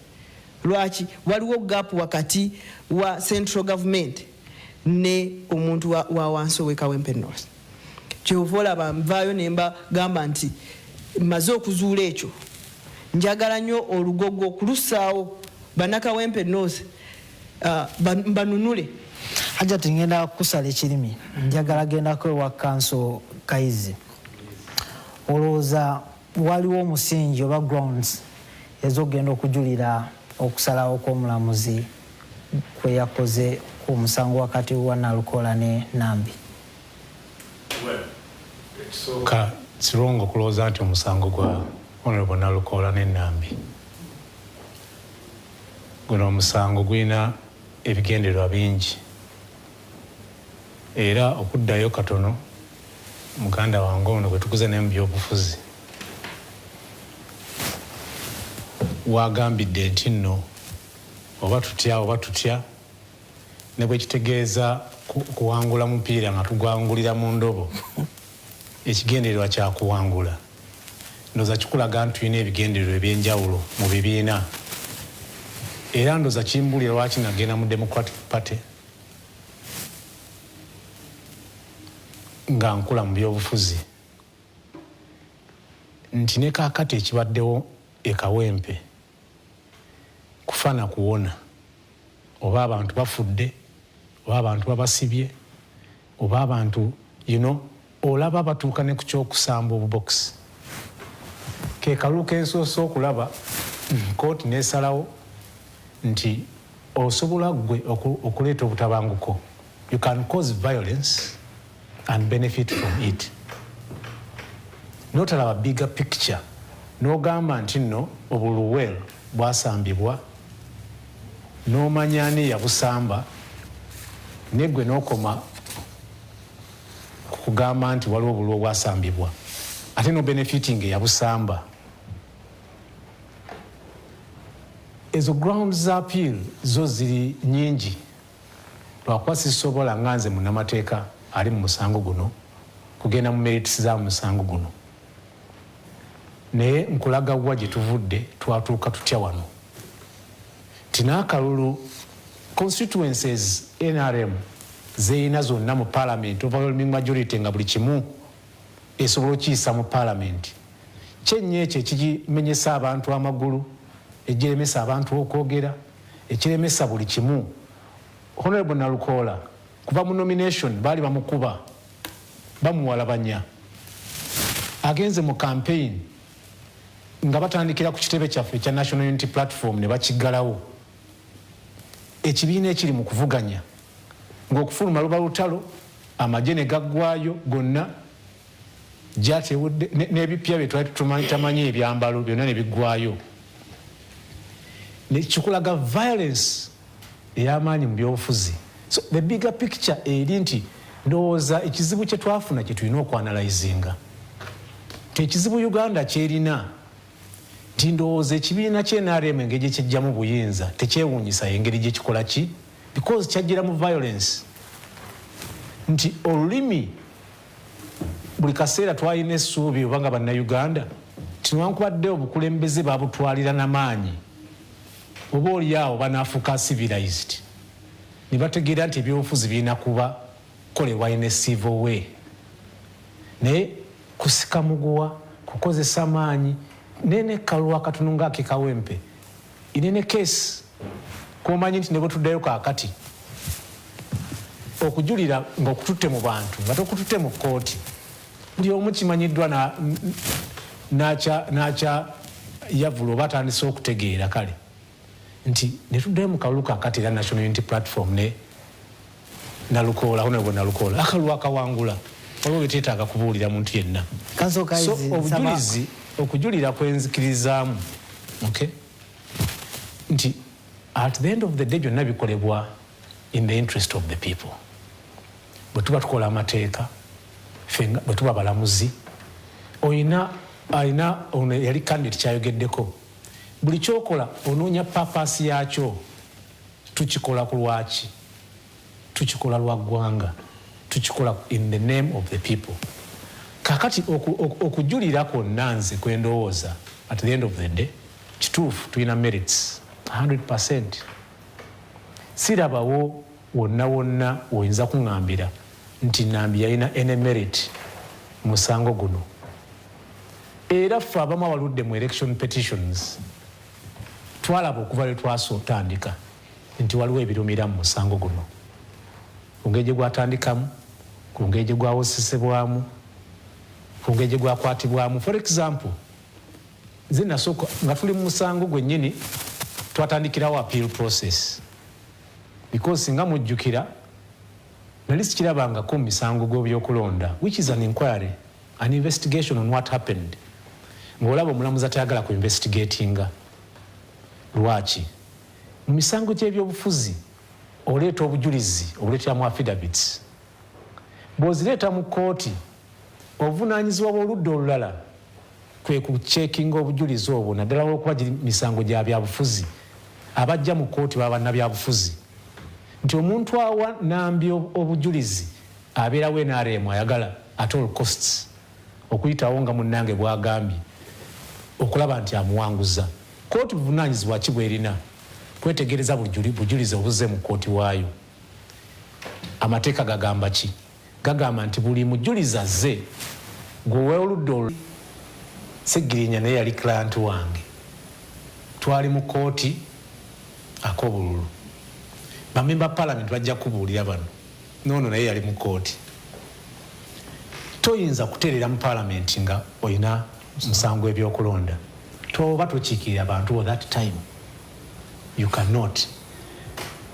Lwaki waliwo gap wakati wa central government ne omuntu wa wansi we Kawempe North. Kyovola bamvaayo nemba gamba nti maze okuzuula ekyo njagala nnyo olugogo kulusaawo bannakawempe North banunule. Hajati ngenda kusala ekirimi njagala gendako ewa council Kayizi. Olowooza waliwo omusingi oba grounds ezogenda okujulira okusalawo kw'omulamuzi kwe yakoze ku musango wakati wa Nalukoola ne Nambi? Ka sirongo kulowooza nti omusango gwa Honorable Nalukoola ne Nambi guno omusango gulina ebigendererwa bingi, era okuddayo katono muganda wange ono gwe tukuze ne mu byobufuzi wagambidde nti nno oba tutya ne bwe kitegeeza kuwangula mupiira nga tugwangulira mu ndobo ekigendererwa kya kuwangula. Ndoza kikulaga nti tulina ebigendererwa ebyenjawulo mu bibiina, era ndoza kimbulira lwaki nagenda mu Democratic Party nga nkula mu byobufuzi nti ne kaakati ekibaddewo e Kawempe kufaana kuwona, oba abantu bafudde, oba abantu babasibye, oba abantu olaba batuuka ne ku kyokusamba obubokisi. Ke kalulu k'ensoosa okulaba kooti n'esalawo nti osobola gwe okuleeta obutabanguko. You can cause violence and benefit from it. Notalaba bigger picture. N'ogamba nti nno obuluwel bwasambibwa, n'omanya ani yabusamba, ne gwe n'okoma kugamba nti waliwo obuluwo bwasambibwa ate no benefiting yabusamba. Ezo grounds za appeal zo ziri nyingi, lwakuba sisobola nga nze munnamateeka ali mu musango guno kugenda mu merits za musango guno, naye nkulaga wa gye tuvudde twatuuka tutya wano. Tinaakalulu constituencies NRM zeyina zonna mu parliament overwhelming majority nga buli kimu esobola okiyisa mu parliament. Kyenyo ekyo ekimenyesa abantu amagulu, ekiremesa abantu okwogera, ekiremesa buli kimu. Honorable Nalukoola kuva mu nomination baali bamukuba bamuwalabanya, agenze mu campaign nga batandikira ku kitebe kyaffe ekya National Unity Platform ne bakiggalawo. Ekibiina ekiri mu kuvuganya ng'okufuluma luba lutalo, amagye ne gaggwayo gonna, gyatewudde n'ebipya bye twali tamanyi ebyambalo byonna ne biggwayo. Nekikulaga violence ey'amaanyi mu byobufuzi. So the bigger picture eri nti ndowooza ekizibu kye twafuna kye tulina okwanalizinga. Tekizibu Uganda kyerina nti ndowooza ekibiina ky'NRM engeri gye kijjamu buyinza tekyewuunyisa engeri gye kikola ki, because kyajjira mu violence. Nti olulimi buli kaseera twalina essuubi oba nga bannayuganda tinewankubadde obukulembeze babutwalira n'amaanyi, oba oliawo banaafuuka civilized ne bategeera nti ebyobufuzi birina kuba kolebwa in a civil way. Naye kusika muguwa, kukozesa maanyi, nene kalwa katono ng'ake Kawempe inene case komanyi nti ne bwe tuddayo kaakati okujulira ng'okututte mu bantu nga tokututte mu kkooti, buli omu kimanyiddwa n'akya yavula oba atandise okutegeera kale nti ne tuddayo mu kalulu kaakati era National Unity Platform ne Nalukoola, Honorable Nalukoola akalulu akawangula waliwo beteetaaga kubuulira muntu yenna. So obujulizi okujulira kwenzikirizaamu, okay, nti at the end of the day byonna bikolebwa in the interest of the people. Bwe tuba tukola amateeka bwe tuba balamuzi alina ono yali candidate kyayogeddeko, buli kyokola onoonya papaasi yaakyo. Tukikola ku lwaki, tukikola lwa ggwanga, tukikola in the name of the people. Kakati okujulira kwonna nze kwe ndowooza at the end of the day kituufu tulina merits 100%. Sirabawo wonna oyinza kuŋŋambira nti Nambi yalina any merit musango guno. Era ffe abamu awaludde mu election petitions twalaba okuva lwe twasotandika nti waliwo ebirumira mu musango guno, ku ngeri gye gwatandikamu, ku ngeri gye gwawozesebwamu, ku ngeri gye gwakwatibwamu. For example, nze nasooka nga tuli mu musango gwennyini twatandikirawo appeal process, because singa mujjukira nali sikirabangako mu misango gw'ebyokulonda, which is an inquiry, an investigation on what happened, ng'olaba omulamuzi atayagala ku investigatinga. Lwaki? Mu misango gy'ebyobufuzi oleeta obujulizi obuleeteramu affidavits, bw'ozireeta mu kooti obuvunaanyizibwa bw'oludda olulala kwe ku checking obujulizi obwo, naddala olw'okuba giri misango gya byabufuzi. Abajja mu kooti baba bannabyabufuzi, nti omuntu awa Nambi obujulizi abeerawo NRM ayagala at all costs okuyitawo nga munnange bw'agambye okulaba nti amuwanguza. Kooti buvunaanyizibwa ki bw'erina? Kwetegereza bujulizi obuzze mu kooti waayo. Amateeka gagamba ki? Gagamba nti buli mujulizi azze gwewe oludda Segirinya naye yali client wange, twali mu kooti ak'obululu, bamemba parliament bajja kubuulira bano, noono naye yali mu kooti. Toyinza kuteerera mu parliament nga olina musango ebyokulonda toba tokiikirira abantu at that time. You cannot.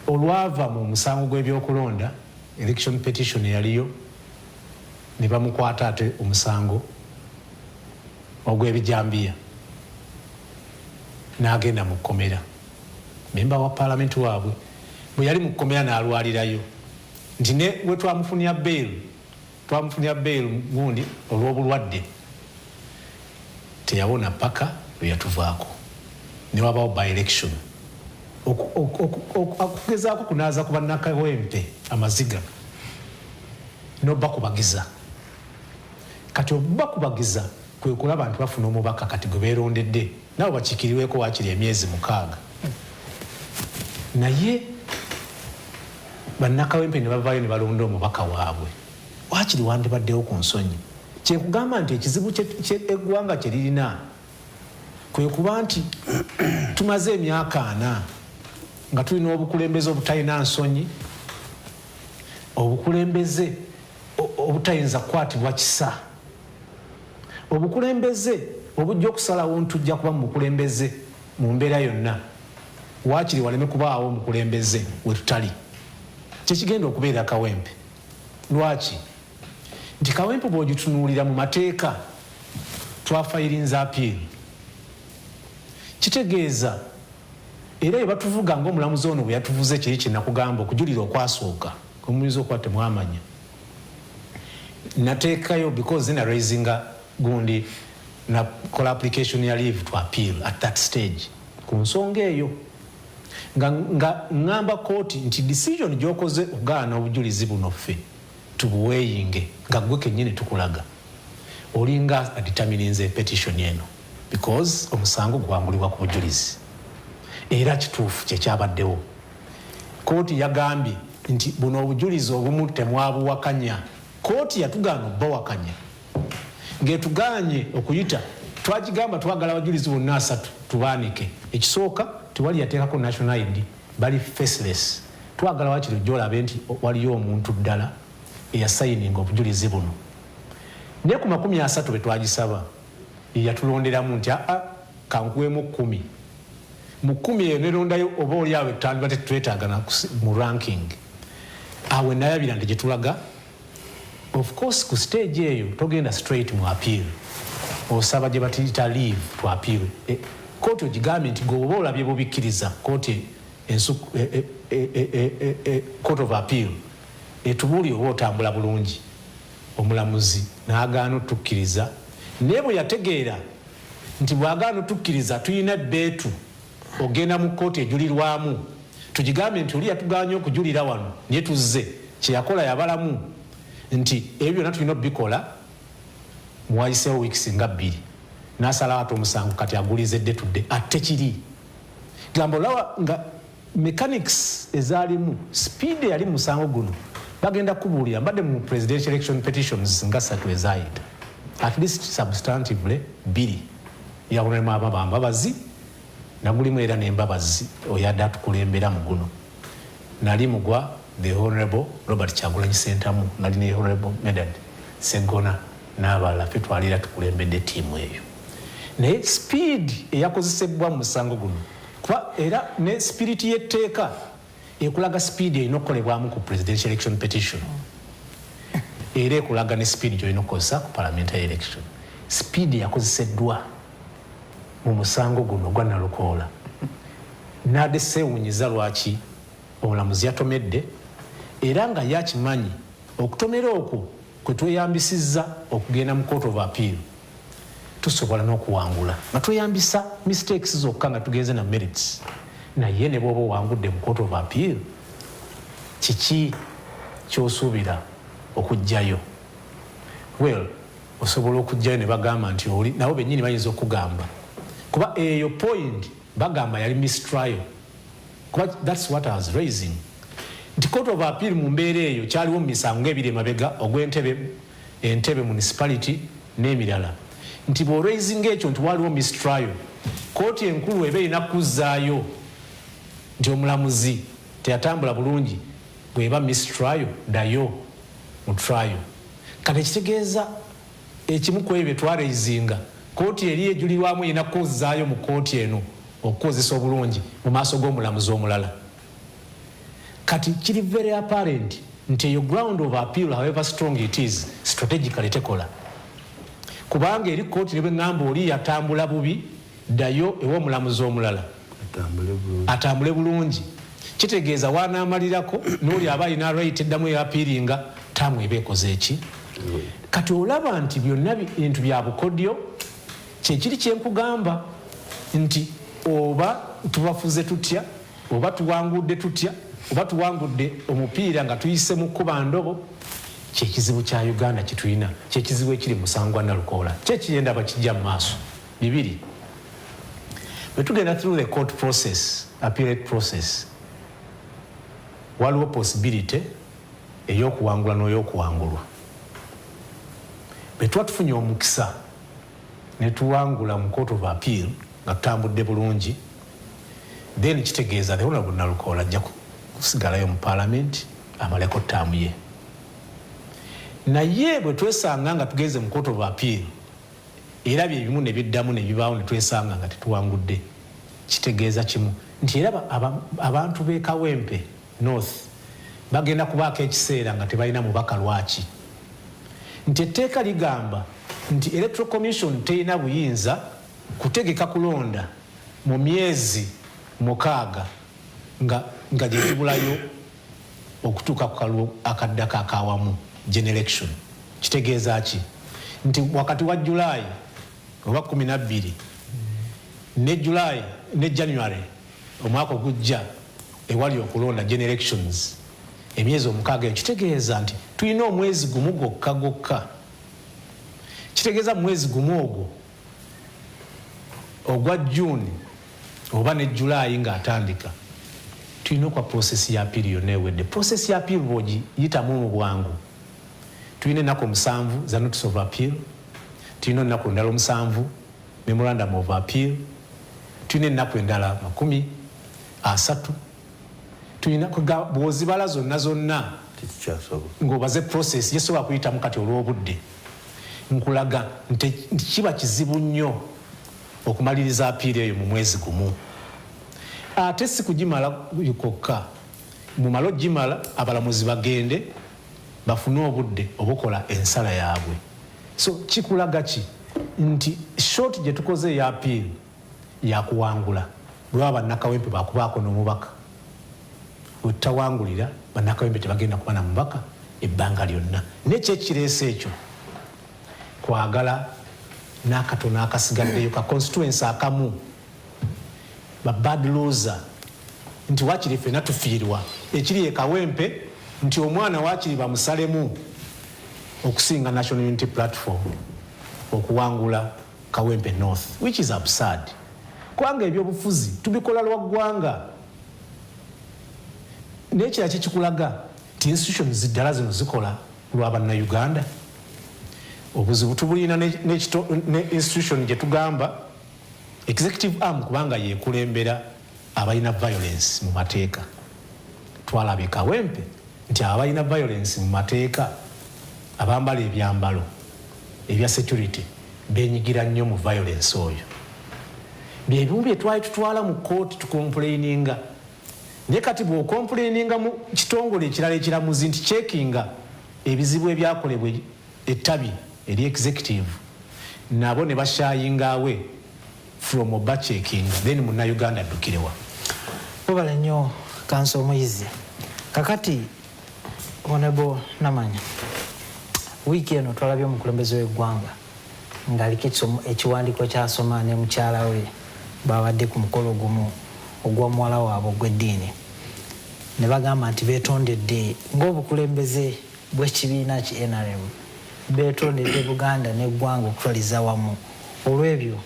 Olwava mu musango gw'ebyokulonda, election petition yaliyo, ne bamukwata ate omusango ogw'ebijambiya n'agenda mu kkomera. Memba wa parliament waabwe bwe yali mu kkomera n'alwalirayo nti ne we twamufunira bail gundi olw'obulwadde teyawona paka lwe yatuvaako, ne wabaawo by election okugezaako kunaaza ku bannakawempe amaziga n'obakubagiza. Kati obakubagiza kwe kulaba nti bafuna omubaka kati gwe beerondedde nabo bakiikiriweko waakiri emyezi 6, naye bannakawempe ne bavaayo ne balonda omubaka waabwe. Waakiri wandibaddewo ku nsonyi. Kyekugamba nti ekizibu eggwanga kye lirina kwe kuba nti tumaze emyaka 4 nga tulina obukulembeze obutalina nsonyi, obukulembeze obutayinza kukwatibwa kisa, obukulembeze obujja okusalawo ntujja kuba mu bukulembeze mu mbeera yonna. Waakiri waleme kubaawo omukulembeze we tutali. Kyekigenda okubeera Kawempe. Lwaki? Nti Kawempe bw'ogitunuulira mu mateeka twafayirinza appeal. Kitegeeza era bye batuvuga ng'omulamuzi ono bwe yatuvuze kiri kye nakugamba okujulira okwasooka omuyinza okuba temwamanya. Nateekayo because na raisinga gundi nakola application ya leave to appeal at that stage ku nsonga eyo nga ngamba kooti nti decision gy'okoze ogaana obujulizi buno ffe tubuweeyinge nga gwe kennyini tukulaga olinga adetermininze petition eno because omusango gwangulibwa ku bujulizi era kituufu kyekyabaddewo. Kooti yagambye nti buno obujulizi obumu temwabuwakanya. Kooti yatugaana obbawakanya ng'etugaanye okuyita twagigamba twagala abajulizi bonna 3 tubaanike. Ekisooka tewali yateekako national ID, bali faceless. Twagala wakiri ojja olabe nti waliyo omuntu ddala eyasayininga obujulizi buno. Ne ku 30 bwe twagisaba yatulonderamu nti kankuwemu 10. Mu 10 eyo nerondayo oba oli awe twetaaga mu ranking. Awe nayabira nti gye tulaga of course ku stage eyo togenda straight mu appeal osaba gye batiyita leave to appeal kooti ogigambye nti gwe oba olabye bubikkiriza kooti court of appeal etubuulire oba otambula bulungi omulamuzi n'agaana otukkiriza naye bwe yategeera nti bw'agaana otukkiriza tulina ebbeetu ogenda mu kooti ejulirwamu tugigambye nti oli yatuganye okujulira wano naye tuzze kyeyakola yabalamu nti ebyo byonna tulina obikola muwayiseewo wiikisi nga 2 n'asalawo ate omusango kati agulizedde tudde ate kiri gamba olawa nga mechanics ezaalimu speed eyali mu musango guno bagenda kubuulira mbadde mu presidential election petitions nga 3 ezaayita at least substantively 2 yawonemu abambabazi nagulimu era n'embabazi oyadde atukulembera mu guno nali mugwa the honorable Robert Kyagulanyi Ssentamu nali ne honorable Medad Segona n'abalala ffe twalira tukulembedde ttiimu eyo naye speed eyakozesebwa mu musango guno kuba era ne spirit y'etteeka ekulaga speed erina okukolebwamu ku presidential election petition era ekulaga ne speed gy'olina okukozesa ku parliamentary election speed yakozeseddwa mu musango guno gwa Nalukoola n'adde seewunyiza lwaki omulamuzi yatomedde era nga yakimanyi okutomera okwo kwe tweyambisizza okugenda mu court of appeal tusobola n'okuwangula nga tweyambisa mistakes zokka nga tugenze na merits naye ne bw'oba owangudde mu court of appeal kiki ky'osuubira okugjayo well osobola okugjayo ne bagamba nti oli nabo bennyini bayinza okugamba kuba eyo point bagamba yali mistrial kuba that's what I was raising nti court of appeal mu mbeera eyo kyaliwo mu misango ebiri emabega Entebbe municipality n'emirala nti bw'oraising ekyo nti waliwo mistrial kooti enkulu eba erina kuzzaayo nti omulamuzi teyatambula bulungi bw'eba mistrial ddayo mu trial kati ekitegeeza ekimu ku ebyo twaraisinga kooti eri ejulirwamu erina kuzzaayo mu kooti eno okukozesa obulungi mu maaso g'omulamuzi omulala kati kiri very apparent nti eyo ground of appeal however strong it is strategically tekola kubanga eri kooti ne bwengamba oli yatambula bubi ddayo ew'omulamuzi omulala atambule bulungi kitegeeza wanaamalirako n'oli aba alina right eddamu eyapiiringa taamu eba ekoze eki kati olaba nti byonna bintu bya bukodyo kyekiri kyenkugamba nti oba tubafuze tutya oba tuwangudde tutya oba tuwangudde omupiira nga tuyise mu kkuba ndobo kyekizibu kya Uganda kitulina kyekizibu ekiri musango gwa Nalukoola kyekiyenda bakijja mu maaso 2 bwe tugenda through the court process appellate process waliwo possibility ey'okuwangula n'ey'okuwangulwa bwe tuba tufunye omukisa ne tuwangula mu court of appeal nga tutambudde bulungi then kitegeeza the honorable Nalukoola ajja kusigalayo mu parliament amaleko ttaamu ye naye bwe twesanga nga tugeze mu court of appeal era byebimu ne biddamu ne bibaawo ne twesanga nga tetuwangudde kitegeeza kimu nti era abantu b'e Kawempe North bagenda kubaako ekiseera nga tebalina mubaka lwaki nti etteeka ligamba nti electoral commission terina buyinza kutegeka kulonda mu myezi 6 nga gyekibulayo okutuuka ku kalulu akaddako akawamu generation kitegeeza ki nti wakati wa July oba 12 ne July ne January omwaka ogujja ewali okulonda generations emyezi 6 kitegeeza nti tulina omwezi gumu gokka kitegeeza mwezi gumu ogwo ogwa June oba ne July ng'atandika tulina okwa process ya appeal yonna ewedde process ya appeal bw'ogiyitamu mu bwangu tulina ennaku 7 za notice of appeal tulina ennaku endala 7 memorandum of appeal tulina ennaku endala 30 tulina bw'ozibala zonna ng'obaze process yesobola kuyitamu kati olw'obudde nkulaga nti kiba kizibu nnyo okumaliriza appeal eyo mu mwezi gumu ate si kugimala kokka mumala ogimala abalamuzi bagende bafune obudde obukola ensala yaabwe. So kikulaga ki nti short gye tukoze ya appeal yakuwangula lwaba Nakawempe bakubaako n'omubaka bwetawangulira bannakawempe tebagenda kuba na mubaka ebbanga lyonna. Nekyekireese ekyo kwagala n'akatono akasigaddeyo ka constituency akamu ba bad loser nti wakiri ffenna tufiirwa ekiri e Kawempe nti omwana wakiri bamusalemu okusinga National Unity Platform okuwangula Kawempe North, which is absurd. Kubanga ebyobufuzi tubikola lwa ggwanga. Nekira kikulaga ti institutions ziddala zino zikola lwa bannayuganda. Obuzibu tubulina ne institution gye tugamba executive arm kubanga yeekulembera abalina violence mu mateeka. Twalaba e Kawempe nti abalina violence mu mateeka abambala ebyambalo ebya security benyigira nnyo mu violence oyo. Byebimu bye twali tutwala mu court tukomplaininga. Naye kati bw'okomplaininga mu kitongole ekirala ekiramuzi nti checkinga ebizibu ebyakolebwa ettabi eri executive nabo ne bashayinga awe from oba checking then munnayuganda addukirewa. Wabala nnyo Kanso Muyizi. Kakati Honorable Namanya, wiiki eno twalabye omukulembeze w'eggwanga ng'aliko ekiwandiiko ky'asoma ne mukyala we babadde ku mukolo gumu ogw'omuwala waabwe ogw'eddiini ne bagamba nti beetondedde ng'obukulembeze bw'ekibiina ki NRM beetondedde Buganda n'eggwanga okutwaliza wamu olw'ebyo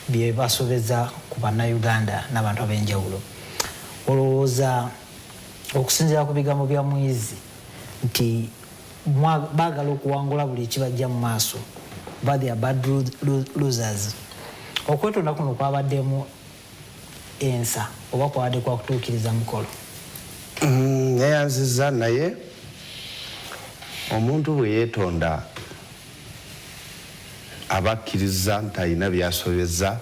bye basobeza ku bannayuganda n'abantu ab'enjawulo. Olowooza okusinziira ku bigambo bya Muyizi nti baagala okuwangula buli ekibajja mu maaso baadhi ya bad losers okwetonda kuno kwabaddemu ensa oba kwabadde kwa kutuukiriza mukolo? Neyanziza naye omuntu bwe yeetonda abakkiriza nti alina byasobeza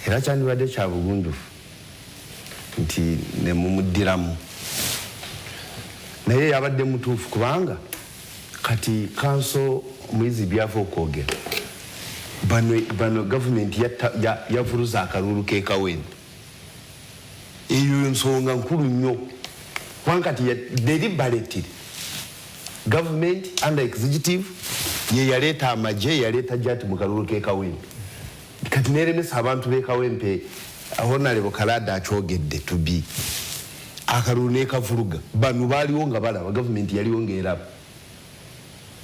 era kyandibadde kya bugunjufu nti ne mumuddiramu. Naye yabadde mutuufu kubanga kati Kanso Muyizi byava okwogera bano gavumenti yavuruza akalulu k'e Kawempe. Eyo nsonga nkulu nnyo kubanga kati deliberately government under executive ye yaleeta amagye yaleeta jati mu kalulu k'e Kawempe. Kati neeremesa abantu b'e Kawempe Honorable Kalada akyogedde tubi akalulu n'ekavuruga bano baaliwo nga balaba gavumenti yaliwo ng'eraba.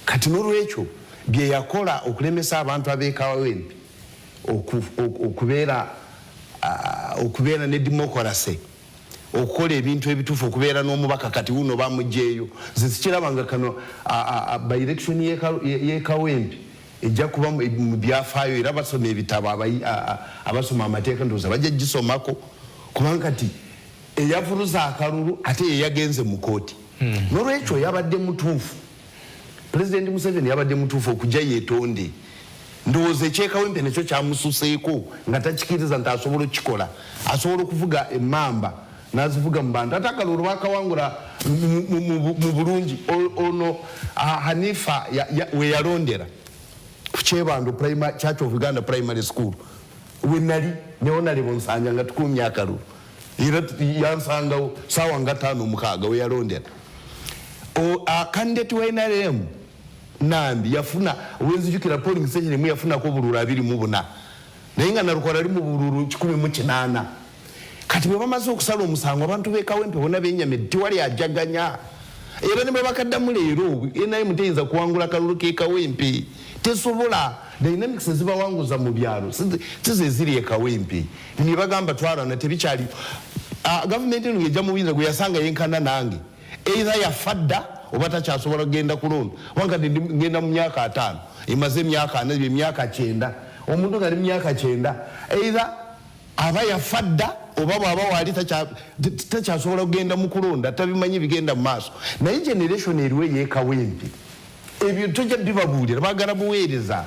Kati n'olwekyo bye yakola okulemesa abantu ab'e Kawempe okubeera ne democracy okukola ebintu ebituufu okubeera n'omubaka kati wuno bamugyeyo nze sikiraba nga kano by election y'e Kawempe ejja kuba mu byafaayo era basoma ebitabo abasoma amateeka ndowooza bajja gisomako kubanga kati eyavuruza akalulu ate yeyagenze mu kooti. N'olwekyo yabadde mutuufu President Museveni yabadde mutuufu okujja yeetonde. Ndowooza eky'e Kawempe nekyo kyamususeeko nga takikiriza nti asobola okukikola asobola okuvuga emmamba n'azivuga mu bantu ate akalulu bakawangula mu bulungi. Ono Hanifa we yalondera ku Kyebando Church of Uganda Primary School we nali ne Honorable Nsanja nga tukumya akalulu era yansangawo saawa nga 5:06 we yalondera. Candidate wa NRM Nambi yafuna wenzijukira polling station emu yafunako obululu 24 naye nga Nalukoola ali mu bululu 18. Kati bwe bamaze okusala omusango abantu b'e Kawempe bonna benyamidde tewali ajaganya era ne bwe bakaddamu leero NRM teyinza kuwangula kalulu k'e Kawempe tesobola. Dynamics ezibawanguza mu byalo tize ziri e Kawempe ne bagamba twarana tebikyali. Gavumenti eno yejja mubinza gwe yasanga yenkana nange either yafadda oba takyasobola kugenda kulonda wanga ngenda mu myaka 5 emaze emyaka 4 emyaka 9 omuntu nga ali myaka 9 either aba yafadda oba bwaba wali takyasobola kugenda mu kulonda tabimanyi bigenda mu maaso. Naye generation eriwe y'e Kawempe ebyo tojja bibabuulira baagala buweereza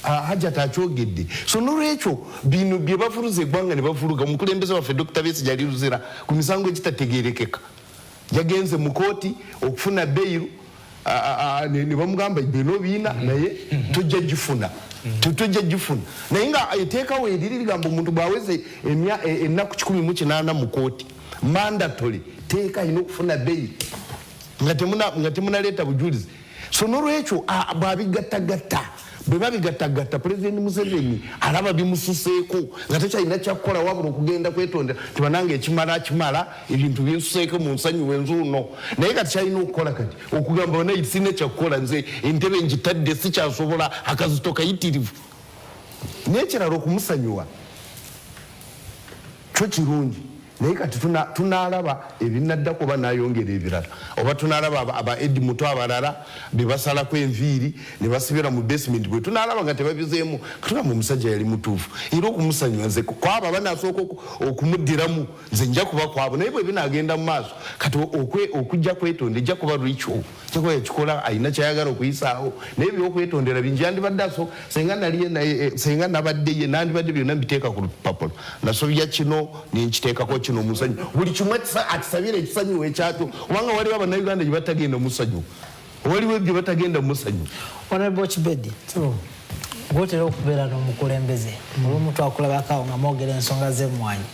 Hajjati akyogedde. So n'olwekyo bino bye bafuruza eggwanga ne bafuruga omukulembeze waffe Dr. Besigye ali luzira ku misango egitategeerekeka yagenze mu kooti okufuna beiru ne bamugamba bino biina naye tujja gifuna naye nga eteekawo eriri ligamba omuntu bw'aweze ennaku 18 mu kooti mandatory teeka alina okufuna bbeeyi nga temunaleeta bujulizi. So n'olwekyo bw'abigattagatta bwe babigattagatta Pulezidenti Museveni alaba bimususeeko nga tekyalina kyakukola wabula okugenda kwetondera tibananga ekimala ebintu binsuseeko mu nsanyi wenzuuno naye kati kyalina okukola kati okugamba banayi sina kyakukola nze entebe ngitadde sikyasobola akazito kayitirivu naye ekirala okumusonyiwa kyo kirungi naye kati tunaalaba ebinaddako oba nayongera ebirala oba tunaalaba aba Edi Muto abalala bebasalako enviiri ne basibira mu basement bwe tunaalaba nga tebabizeemu katugamba omusajja yali mutuufu era okumusonyiwa nze kwabo abanasooka okumuddiramu nze nja kuba kwabo naye bwe binaagenda mu maaso kati okujja kwetonda ejja kuba ritual kikuba yakikola alina kyayagala okuyisaawo naye byokwetondera bingi yandibadde aso senga nabadde ye nandibadde byonna mbiteeka ku lupapula nasobya kino nenkiteekako kino musanyu buli kimu atisabira ekisanyuwa ekyatyo kubanga waliwo abannayuganda gye batagenda musanyu waliwo ebyo batagenda musanyu. Honorable Kibedi gwotera okubeera n'omukulembeze olumu twakulabako nga mwogera ensonga z'emmwanyi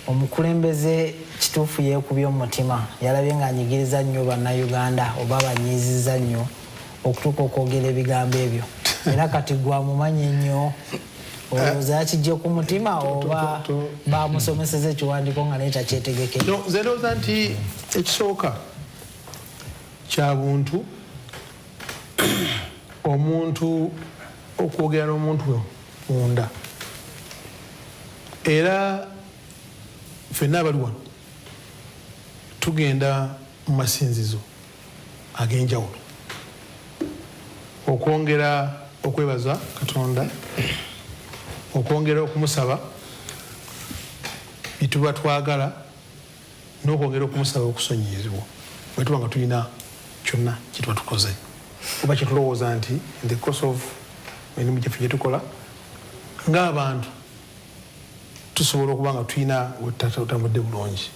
omukulembeze kituufu yeekubya omutima yalabye ng'anyigiriza nnyo bannayuganda oba banyiiziza nnyo okutuuka okwogera ebigambo ebyo era kati gwamumanyi nnyo olowooza yakijje ku mutima oba bamusomeseza ekiwandiiko nga naye takyetegekere? Nze ndowooza nti ekisooka kya buntu omuntu okwogera n'omuntu munda era ffenna abali wano tugenda mu masinzizo ag'enjawulo okwongera okwebaza Katonda okwongera okumusaba bituba twagala n'okwongera okumusaba okusonyiyizibwa bwe tuba nga tulina kyonna kituba tukoze oba kyetulowooza nti in the course of emirimu gyaffe gye tukola ng'abantu tusobola okuba nga tulina otambudde bulungi.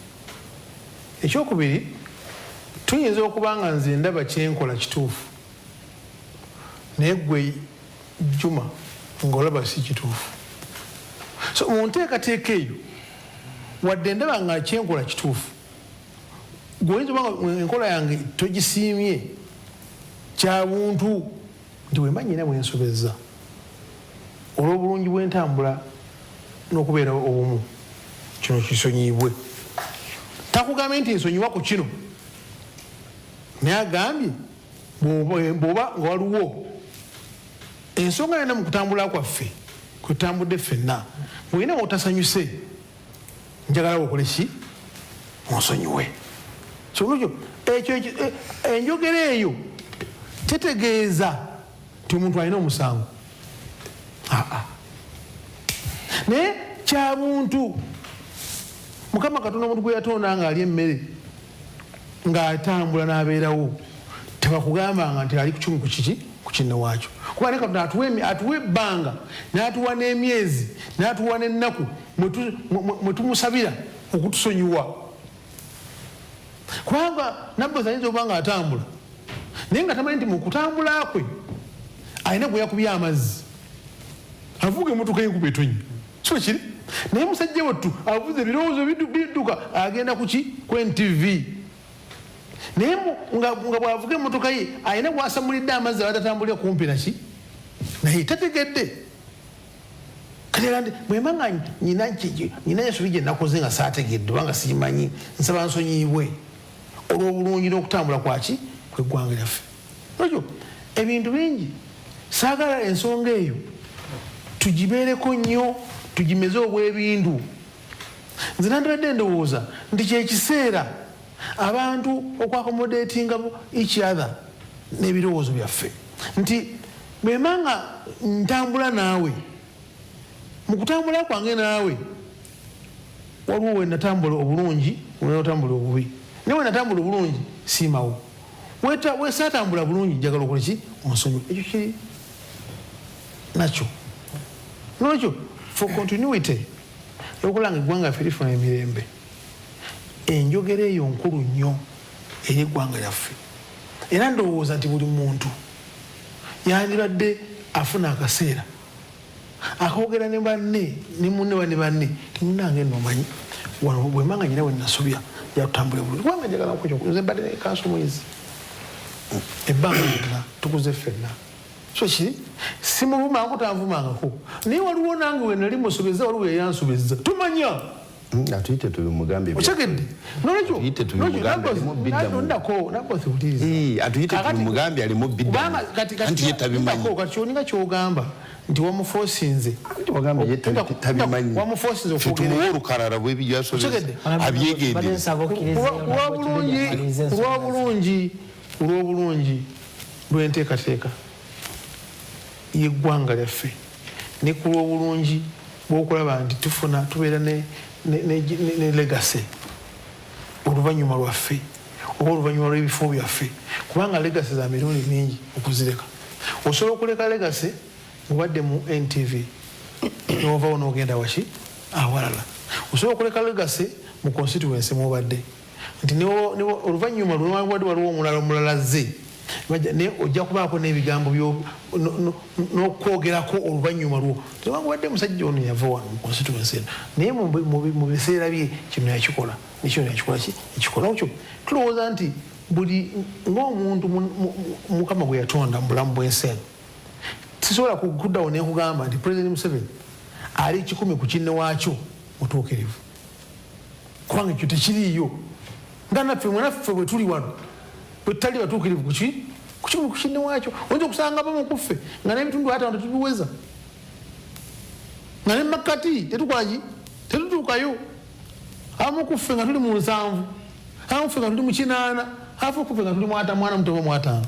Ekyokubiri tuyinza okuba nga nze ndaba kyenkola kituufu naye gwe Juma ng'olaba si kituufu. So mu nteekateeka eyo wadde ndaba nga kyenkola kituufu gwoyinza oba nga enkola yange togisiimye kya buntu nti wemba nyina bwensobezza olw'obulungi bw'entambula n'okubeera obumu kino kisonyiibwe. Takugambye nti nsonyiwa ku kino naye agambye bw'oba nga waliwo ensonga yonna mu kutambula kwaffe kwetambudde ffenna bw'olina bw'otasanyuse njagala okole ki onsonyiwe. Kyolwekyo enjogera eyo tetegeeza nti omuntu alina omusango naye kya buntu. Mukama Katonda omuntu gwe yatonda nga ali emmere ng'atambula n'abeerawo tebakugambanga nti ali ku kiki ku kinne waakyo kuba ne Katonda atuwa ebbanga n'atuwa n'emyezi n'atuwa n'ennaku mwe tumusabira okutusonyiwa kubanga nabbozi ayinza okuba nga atambula naye nga tamanyi nti mu kutambula kwe alina gwe yakubya amazzi avuga emmotoka yenkuba etonyi so kiri naye musajja wattu avuze ebirowoozo bidduka agenda kuki ku NTV naye nga bw'avuga emmotoka ye alina bw'asamulidde amazzi abatatambulira kumpi naki naye tategedde kati kandi bwemba nga nyina ensobi gye nakoze nga saategedde oba nga simanyi nsaba nsonyiibwe olw'obulungi n'okutambula kwaki kw'eggwanga lyaffe. Ekyo ebintu bingi saagala ensonga eyo tugibeereko nnyo tugimeze obw'ebintu. Nze nandibadde ndowooza nti kyekiseera abantu okwakomodatinga each other n'ebirowoozo byaffe nti bwemba nga ntambula naawe mu kutambula kwange naawe waliwo we natambula obulungi wenatambula obubi naye we natambula obulungi siimawo wesaatambula bulungi njagala okola ki onsonyiwe. Ekyo kiri nakyo nolwekyo for continuity eyokulanga eggwanga ffe lifuna emirembe enjogera eyo nkulu nnyo eri eggwanga lyaffe era ndowooza nti buli muntu yandibadde afuna akaseera akoogera ne banne ne munne ne banne timunange nno omanyi wano bwemanga nyina we nasobya yatutambule bulungi kubanga njagala nze mbadde ne kanso mwezi ebbanga lyonna tukuze ffenna so ki simuvumanga otanvumangako naye waliwo nange we nali musobeza waliwo eyansobeza tumanya atuyite tuli mugambi okyegedde atuyite tuli mugambi alimu kati kyoninga kyogamba nti wamufosinze tumuwa olukalala bwebijasozesa abyegendere olw'obulungi lw'enteekateeka y'eggwanga lyaffe ne ku lw'obulungi bw'okulaba nti tufuna tubeera ne legacy oluvannyuma lwaffe oba oluvannyuma lw'ebifo byaffe kubanga legacy za mirundi mingi okuzireka osobola okuleka legacy obadde mu NTV novaawo n'ogenda waki awalala osobola okuleka legacy mu constituency mwobadde nti oluvannyuma lwewabadde waliwo omulala azze naye ojja kubaako n'ebigambo n'okwogerako oluvannyuma lwo tewangubadde musajja ono yava wano mu constituency eno naye mu biseera bye kino yakikola nekino yakikola ki ekikola kyo tulowooza nti buli ng'omuntu mukama gwe yatonda mu bulamu bw'ensi eno sisobola kuddawo nekugamba nti President Museveni ali 10 ku kinne waakyo mutuukirivu kubanga ekyo tekiriiyo nga naffe mwenaffe bwe tuli wano bwe tutali batuukirivu ku kinne waakyo oyinza okusanga bamu kuffe nga n'ebitundu ate tetubiweza nga nemakkati tetutuukayo abamu kuffe nga tuli mu 7 abamu kuffe nga tuli mu 8 abamu kuffe nga tuli mwana mutoba mu 5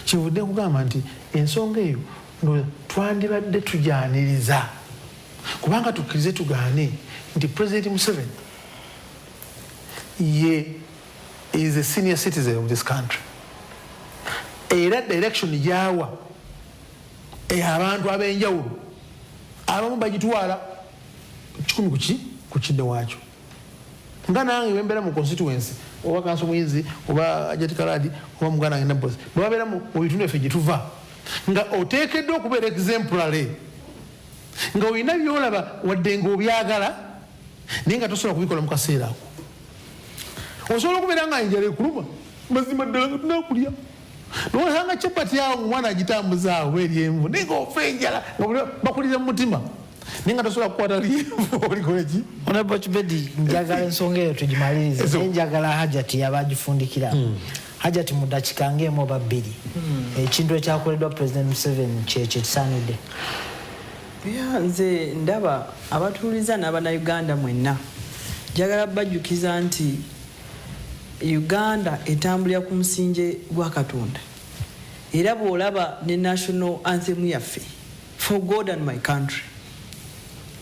kivudde kugamba nti ensonga eyo twandibadde tujaniriza kubanga tukkirize tugaane nti President Museveni ye is a senior citizen of this country era direction gyawa abantu ab'enjawulo abamu bagitwala 10 ku kinne waakyo nga nange wembeera mu constituency oba kanso muyizi oba ajetikaladi oba muganda ngenda bosi bwebabeera mu bitundu effe gye tuva nga oteekeddwa okubeera exemplary nga olina byolaba wadde nga obyagala naye nga tosobola kubikola mu kaseera ako osobola okubeera nga enjala ekuluma mazima ddala nga tunakulya nosanga kyapati awo omwana agitambuza awo eri envu naye ngaofa enjala nga bakuliza mu mutima naye nga tosobola kukwata lyenvu olikoleki Honorable Kibedi njagala ensonga eyo tugimalirize naye njagala Hajati yabagifundikira Hajati mu dakiika ng'emu oba 2 ekintu ekyakoleddwa President Museveni kyekyo kisaanidde nze ndaba abatuuliza n'abannayuganda mwenna njagala bajjukiza nti Uganda etambulira ku musinje gwa Katonda era bw'olaba ne national anthem yaffe for God and my country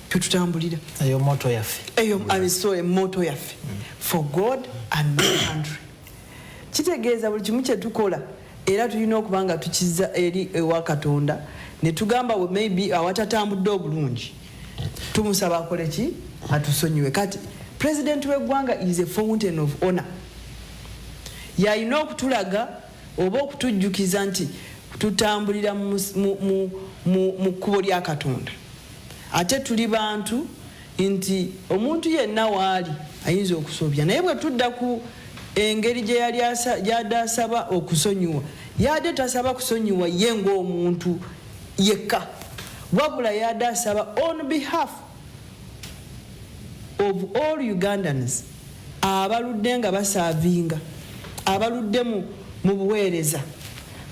tutambulira eyo moto yaffe moto yaffe for God and my country kitegeeza buli kimu kye tukola era tulina okuba nga tukiza eri ewa Katonda ne tugamba maybe awatatambudde obulungi tumusaba akole ki atusonyiwe kati president w'eggwanga is a fountain of honor yalina okutulaga oba okutujjukiza nti tutambulira mu kkubo lya Katonda ate tuli bantu nti omuntu yenna waali ayinza okusobya naye bwe tudda ku engeri gye yali asaba okusonyiwa yadde tasaba kusonyiwa ye ng'omuntu yekka wabula yadde asaba on behalf of all Ugandans abaludde nga basaavinga abaludde mu buweereza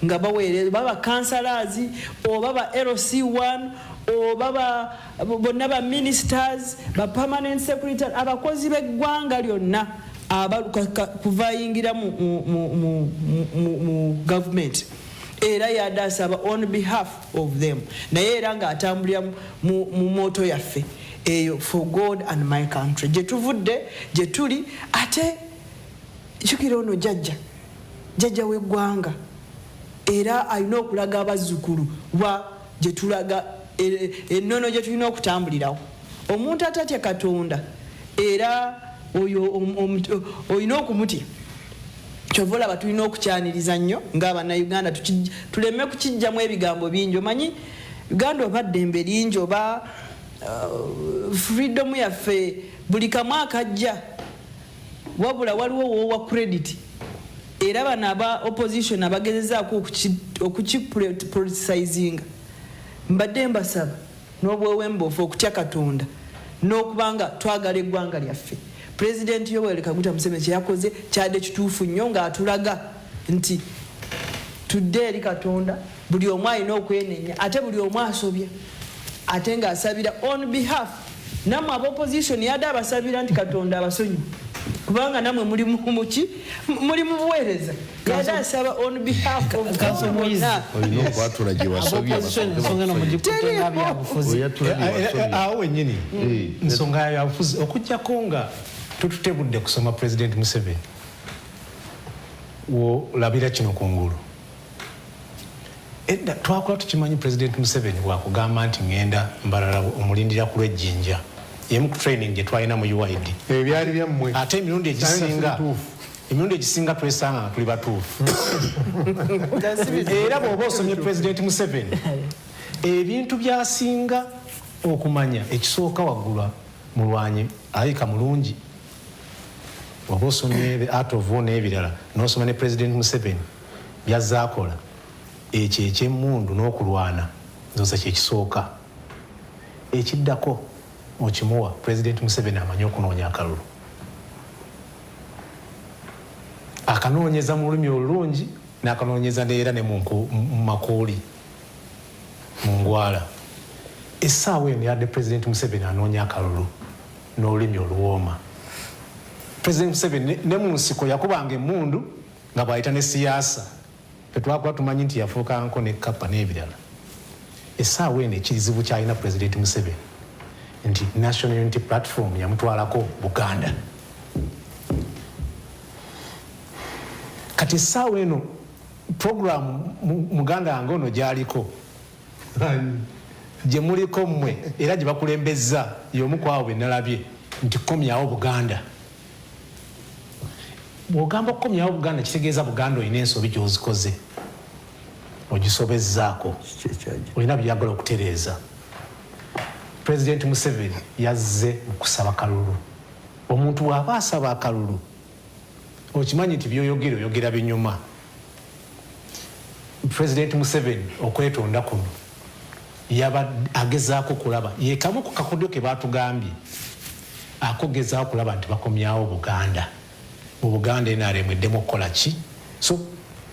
nga baweereza baba councillors oba ba LC1 oba bonna ba ministers ba permanent secretary abakozi b'eggwanga lyonna kuvayingira mu government era yadde asaba on behalf of them naye era nga atambulira mu moto yaffe eyo for God and my country gye tuvudde gye tuli ate jjukira ono jjajja w'eggwanga era alina okulaga abazzukulu gye tulaga ennono gye tulina okutambulirawo omuntu atatya Katonda era oyo olina okumutya kyovola batulina okukyaniriza nnyo ng'abannayuganda tuleme kukijjamu ebigambo bingi. Omanyi Uganda oba ddembe lingi oba freedom yaffe buli kamu akajja, wabula waliwo woowa credit. Era bano aba opposition abagezezaako okukipoliticizinga mbadde mbasaba n'obwewemboofu okutya Katonda n'okubanga twagala eggwanga lyaffe. President Yoweri Kaguta Museveni kye yakoze kyadde kituufu nnyo ng'atulaga nti tudde eri Katonda, buli omu alina okwenenya ate buli omu asobya ate ng'asabira on behalf nammwe ab'opposition yadde abasabira nti Katonda abasonyi kubanga namwe muli muki muli mu buweereza yadde asaba on behalf of awo wennyini nsonga ya byabufuzi okujjako nga tututebudde kusoma President Museveni wolabira kino kungulu. Edda twakula tukimanyi President Museveni bwakugamba nti ngenda mbalala omulindira ku lw'ejjinja yemu ku training gye twalina mu UID ebyali byammwe ate emirundi egisinga twesanga nga tuli batuufu. Era bw'oba osomye President Museveni ebintu byasinga okumanya ekisooka waggula mulwanyi ayika mulungi. Bw'oba osomye the art of war n'ebirala n'osoma ne President Museveni byazaakola ekyo eky'emmundu n'okulwana nzoza kyekisooka. Ekiddako okimuwa President Museveni amanyi okunoonya akalulu, akanoonyeza mu lulimi olulungi n'akanoonyeza neera ne mu makuuli mu ngwala. Essaawa eno yadde President Museveni anoonya akalulu n'olulimi oluwooma. President Museveni ne mu nsiko yakubanga emmundu nga bw'ayita ne siyaasa tetwakuba tumanyi nti yafuuka nko ne kapa n'ebirala. Essaawa eno ekizibu kyalina President Museveni nti National Unity Platform yamutwalako Buganda. Kati essaawa eno programu muganda wange ono gy'aliko gye muliko mmwe era gye bakulembezza y'omu ku abo be nalabye nti komyawo Buganda. Bw'ogamba okukomyawo Buganda kitegeeza Buganda olina ensobi gy'ozikoze ogisobezzaako, olina byeyagala okutereeza. President Museveni yazze mu kusaba kalulu. Omuntu bw'aba asaba akalulu okimanyi nti by'oyogera oyogera binyuma. President Museveni okwetonda kuno yaba agezaako kulaba yekamu ku kakodyo ke baatugambye akogezaako kulaba nti bakomyawo Buganda. Mu Buganda NRM eddemu okukola ki? So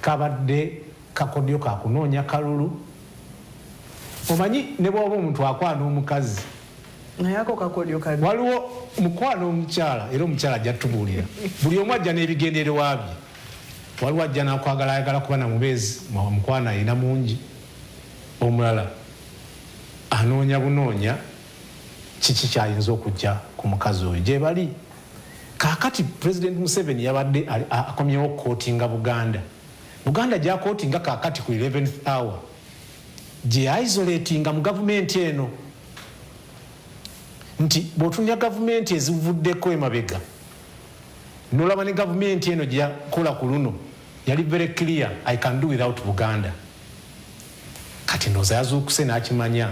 kabadde kakodyo ka kunoonya kalulu. Omanyi ne bw'oba omuntu akwana omukazi nayako kakodyo kali waliwo mukwana omukyala era omukyala ajja tubuulira buli omu ajja n'ebigendererwa bye. Waliwo ajja n'akwagala ayagala kuba na mubeezi mukwana alina mungi, omulala anoonya bunoonya kiki kyayinza okujja ku mukazi oyo gye bali. Kaakati President Museveni yabadde akomyewo kootinga Buganda. Buganda gyakootinga kaakati ku 11th hour gye isolatinga mu gavumenti eno nti bw'otunnya gavumenti ezivuddeko emabega n'olaba ne gavumenti eno gye yakola ku luno yali very clear, I can do without Buganda. Kati ndowooza yazuukuse n'akimanya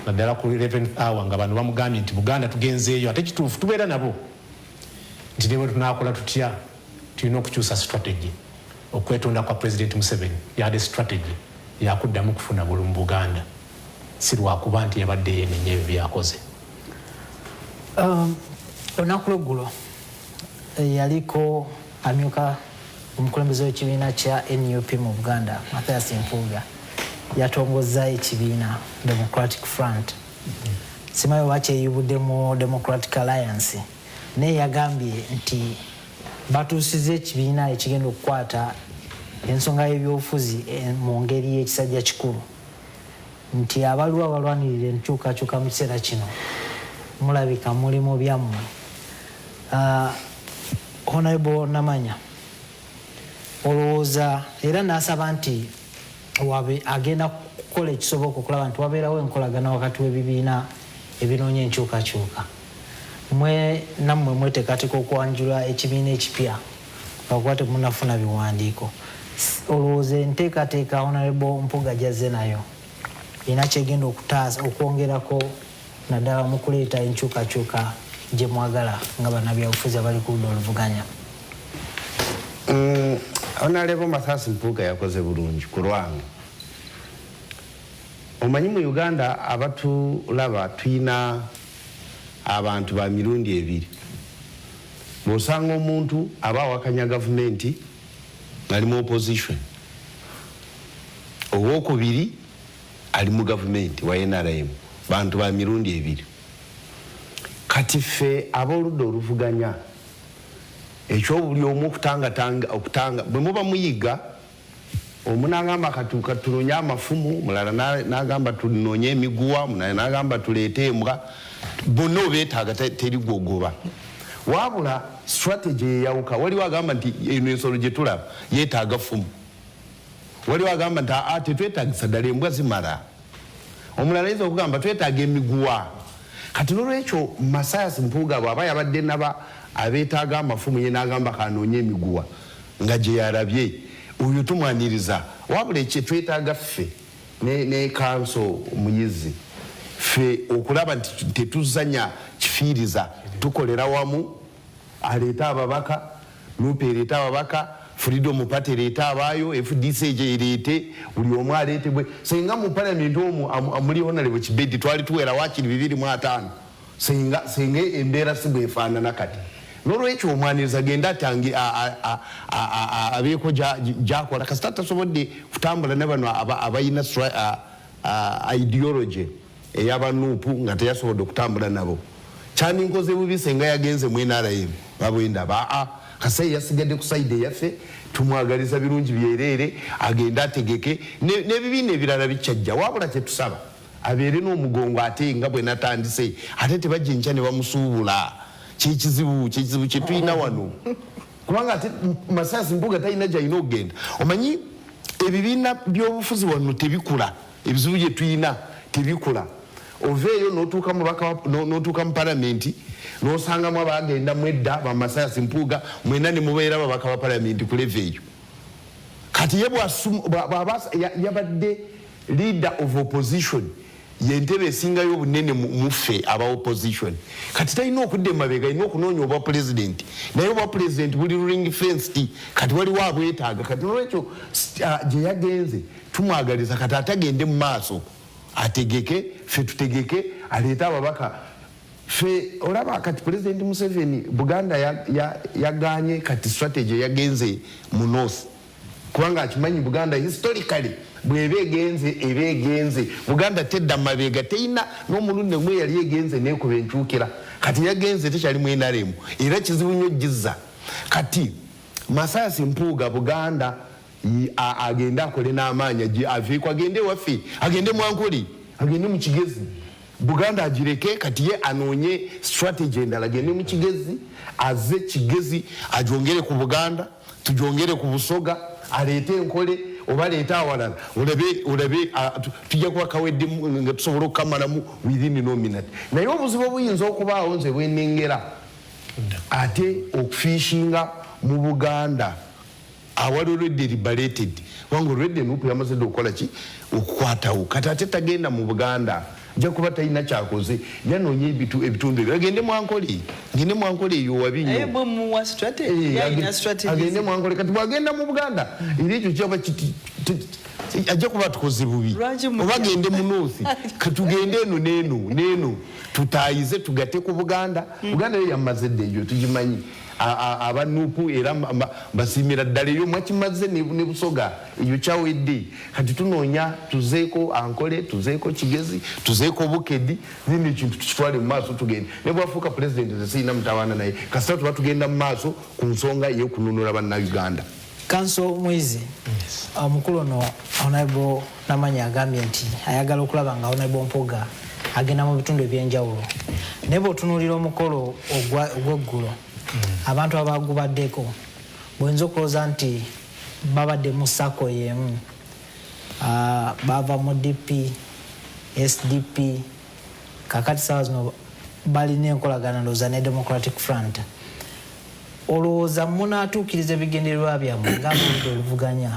naddala ku 11th hour nga bano bamugambye nti Buganda tugenzeeyo ate kituufu tubeera nabo nti ne bwe tunaakola tutya tulina okukyusa strategy. Okwetonda kwa President Museveni yadde strategy yakuddamu kufuna buli mu Buganda, si lwakuba nti yabadde yenenya ebyo byakoze. Olunaku lweggulo yaliko amyuka omukulembeze w'ekibiina kya NUP mu Buganda Mathias Mpuuga yatongozza ekibiina Democratic Front. Simanyi oba kyeyubudde mu Democratic Alliance naye yagambye nti batuusiza ekibiina ekigenda okukwata ensonga y'ebyobufuzi mu ngeri y'ekisajja kikulu nti abaliwo abalwanirira enkyukakyuka mu kiseera kino mulabika muli mu byammwe. Honorable Namanya olowooza era n'asaba nti agenda kukola ekisoboka okulaba nti wabeerawo enkolagana wakati w'ebibiina ebinoonya enkyukakyuka. Nammwe mweteekateeka okwanjula ekibiina ekipya lwakuba temunafuna biwandiiko. Olowooza enteekateeka Honorable Mpuuga gy'azze nayo erina kyegenda okutaasa okwongerako naddala mu kuleeta enkyukakyuka gye mwagala nga bannabyabufuzi abali ku ludda oluvuganya? Honorable Mathias Mpuuga yakoze bulungi ku lwange. Omanyi mu Uganda abatulaba tuyina abantu ba mirundi ebiri. Bw'osanga omuntu aba awakanya gavumenti ali mu opposition, owokubiri ali mu gavumenti wa NRM, bantu ba mirundi ebiri. Kati ffe ab'oludda oluvuganya ekyobuli omu okutanga bwe muba muyiga, omu n'agamba katunoonye amafumu, mulala n'agamba tunoonye emiguwa, mulala n'agamba tuleete embwa, bonna obeetaaga teri gwogoba. Wabula strategy eyawuka, waliwo agamba nti eno ensolo gye tulaba yeetaaga fumu, waliwo agamba nti tetwetaagisa ddala embwa zimala, omulala ayinza okugamba twetaaga emiguwa. Kati n'olwekyo Mathias Mpuuga bw'aba yabadde naba abeetaaga amafumu, ye n'agamba kanoonye emiguwa nga gye yarabye, oyo tumwaniriza. Wabula ekyo twetaaga ffe ne kanso muyizi, ffe okulaba nti tetuzanya kifiiriza, tukolera wamu, aleeta ababaka, Nuupu ereeta ababaka, Freedom Party ereeta abaayo, FDC gye ereete, buli omu aleetebwe. Senga mu palamenti omwo amuli Honorable Kibedi twali tuwera waakiri 205, senga embeera si bwefaanana kati. N'olwekyo omwaniriza genda atange abeeko gy'akola kasita tasobodde kutambula ne bano abayina ideology ey'abanuupu nga teyasobodde okutambula nabo. Kyaninkoze bubi senga yagenze mu NRM babwendaba Kasai yasigadde ku side yaffe, tumwagaliza birungi byereere, agenda ategeke n'ebibiina ebirala bikyajja. Wabula kyetusaba abeere n'omugongo ate nga bwe natandise, ate tebajja enkya ne bamusuubula. Kyekizibu kye tulina wano, kubanga ate Mathias Mpuuga talina gy'alina okugenda. Omanyi ebibiina by'obufuzi wano tebikula, ebizibu bye tulina tebikula. Oveeyo n'otuuka mu palamenti n'osangamu abagenda mu edda ba Mathias Mpuuga, mwena ne mubeera babaka ba palamenti ku level eyo. Kati ye yabadde leader of opposition, yentebe esingayo obunene muffe aba opposition. Kati talina okudda emabega, alina okunoonya obwa president, naye obwa president buli ring fenced, kati waliwo abwetaaga. Kati n'olwekyo gye yagenze tumwagaliza kati atagende mu maaso, ategeke, ffe tutegeke, aleeta ababaka. Ffe olaba kati President Museveni Buganda yaganye kati strategy yagenze mu north, kubanga akimanyi Buganda historically bw'eba egenze Buganda tedda mabega, teyina n'omulundi gwe yali egenze neekuba enkyukira. Kati yagenze tekyali mu NRM, era kizibu nnyo jizza. Kati Mathias Mpuuga Buganda agende akole n'amaanyi, aveeko agende waffe, agende Mwankoli, agende mu Kigezi, Buganda agireke. Kati ye anoonye strategy endala, agende mu Kigezi, azze Kigezi ajongere ku Buganda, tujongere ku Busoga, aleete enkole oba leeta awalala, olabe tujja kuba kawedde nga tusobola okukamalamu within no minute. Naye obuzibu obuyinza okubaawo nze bwennengera ate okufiishinga mu Buganda awali olwedde liberated, wanga olwedde Nuupu yamaze okukola ki okukwatawo. Kati ate tagenda mu Buganda, ajja kuba talina kyakoze, yanoonya ebitundu ebyo. Agende Mwankoli, agende Mwankoli eyo wabi nnyo, agende Mwankoli. Kati bwagenda mu Buganda era ekyo kyaba ajja kuba tukoze bubi. Oba agende mu North, katugende eno n'eno tutaayize tugate ku Buganda. Buganda yo yamaze dde eyo tugimanyi. Aba Nuupu era basiimira ddala eyo mwakimaze ne Busoga eyo kyawedde. Kati tunoonya tuzeeko Ankole, tuzeeko Kigezi, tuzeeko Bukedi, zindi ekintu tukitwale mu maaso tugende. Ne bwafuuka president nze sirina mutawaana naye, kasita tuba tugenda mu maaso ku nsonga ey'okununula bannayuganda. Kanso Mwizi, omukulu ono Honorable Namanyi agambye nti ayagala okulaba nga Honorable Mpuuga agenda mu bitundu ebyenjawulo. Naye bw'otunuulira omukolo ogw'eggulo, abantu abagubaddeko bwenza okulooza nti babadde mu sako y'emu, bava mu DP, SDP, kakati saawa zino balina enkolagana ndowooza ne Democratic Front. olowooza munaatuukiriza ebigendererwa byammwe ng'abantu oluvuganya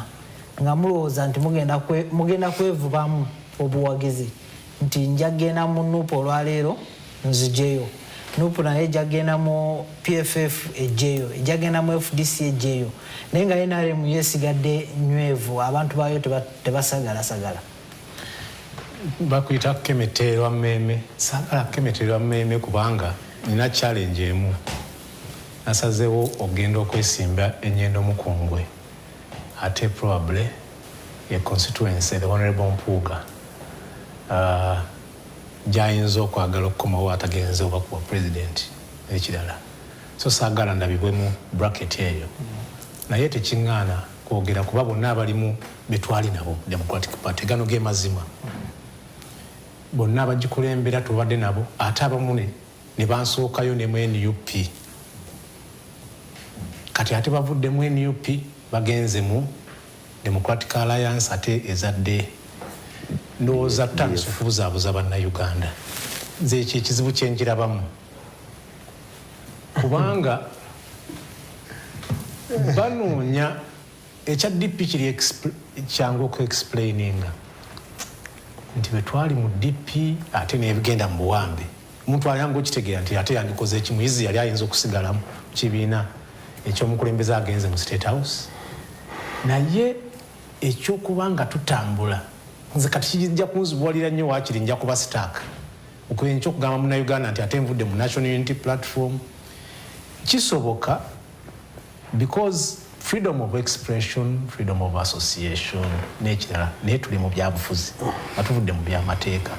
nga mulowooza nti mugenda kwevubamu obuwagizi nti nja genda mu nuupu olwaleero nzijeyo, nuupu naye ejja genda mu PFF ejjeyo, ejja genda mu FDC ejjeyo, naye nga NRM yeesigadde nywevu, abantu baayo tebasagalasagala. Bakuyita kemeterwa mmeme. Saagala kemeterwa mmeme kubanga nina challenge emu. Nasazeewo ogenda okwesimba Ennyendo Mukungwe ate probably ye constituency the Honorable Mpuuga gyayinza okwagala okukomawo atagenze oba kuba president ekirala. So saagala ndabibwe mu bracket eyo. Naye tekiŋŋaana kwogera kuba bonna abalimu betwali nabo Democratic Party gano ge mazima. Bonna abagikulembera tubadde nabo ate abamu ne bansookayo ne mu NUP. Kati ate bavudde mu NUP bagenze mu Democratic Alliance ate ezadde ndowooza ttandise okubuzaabuza bannayuganda. Nze ekyo ekizibu kye nkirabamu kubanga banoonya ekya DP kiri kyangu okuexplaininga nti bwe twali mu DP ate nebigenda mu buwambe. Omuntu ayanga okitegeera nti ate yandikoze ekimuyizi yali ayinza okusigala mu kibiina ekyomukulembeze agenze mu State House. Naye ekyokubanga tutambula nze kati kijja kunzibuwalira nnyo waakiri nja kuba sitaaka okwenca okugamba munnayuganda nti ate nvudde mu National Unity Platform. Kisoboka because freedom of expression, freedom of association n'ekirala naye tuli mu byabufuzi atuvudde mu byamateeka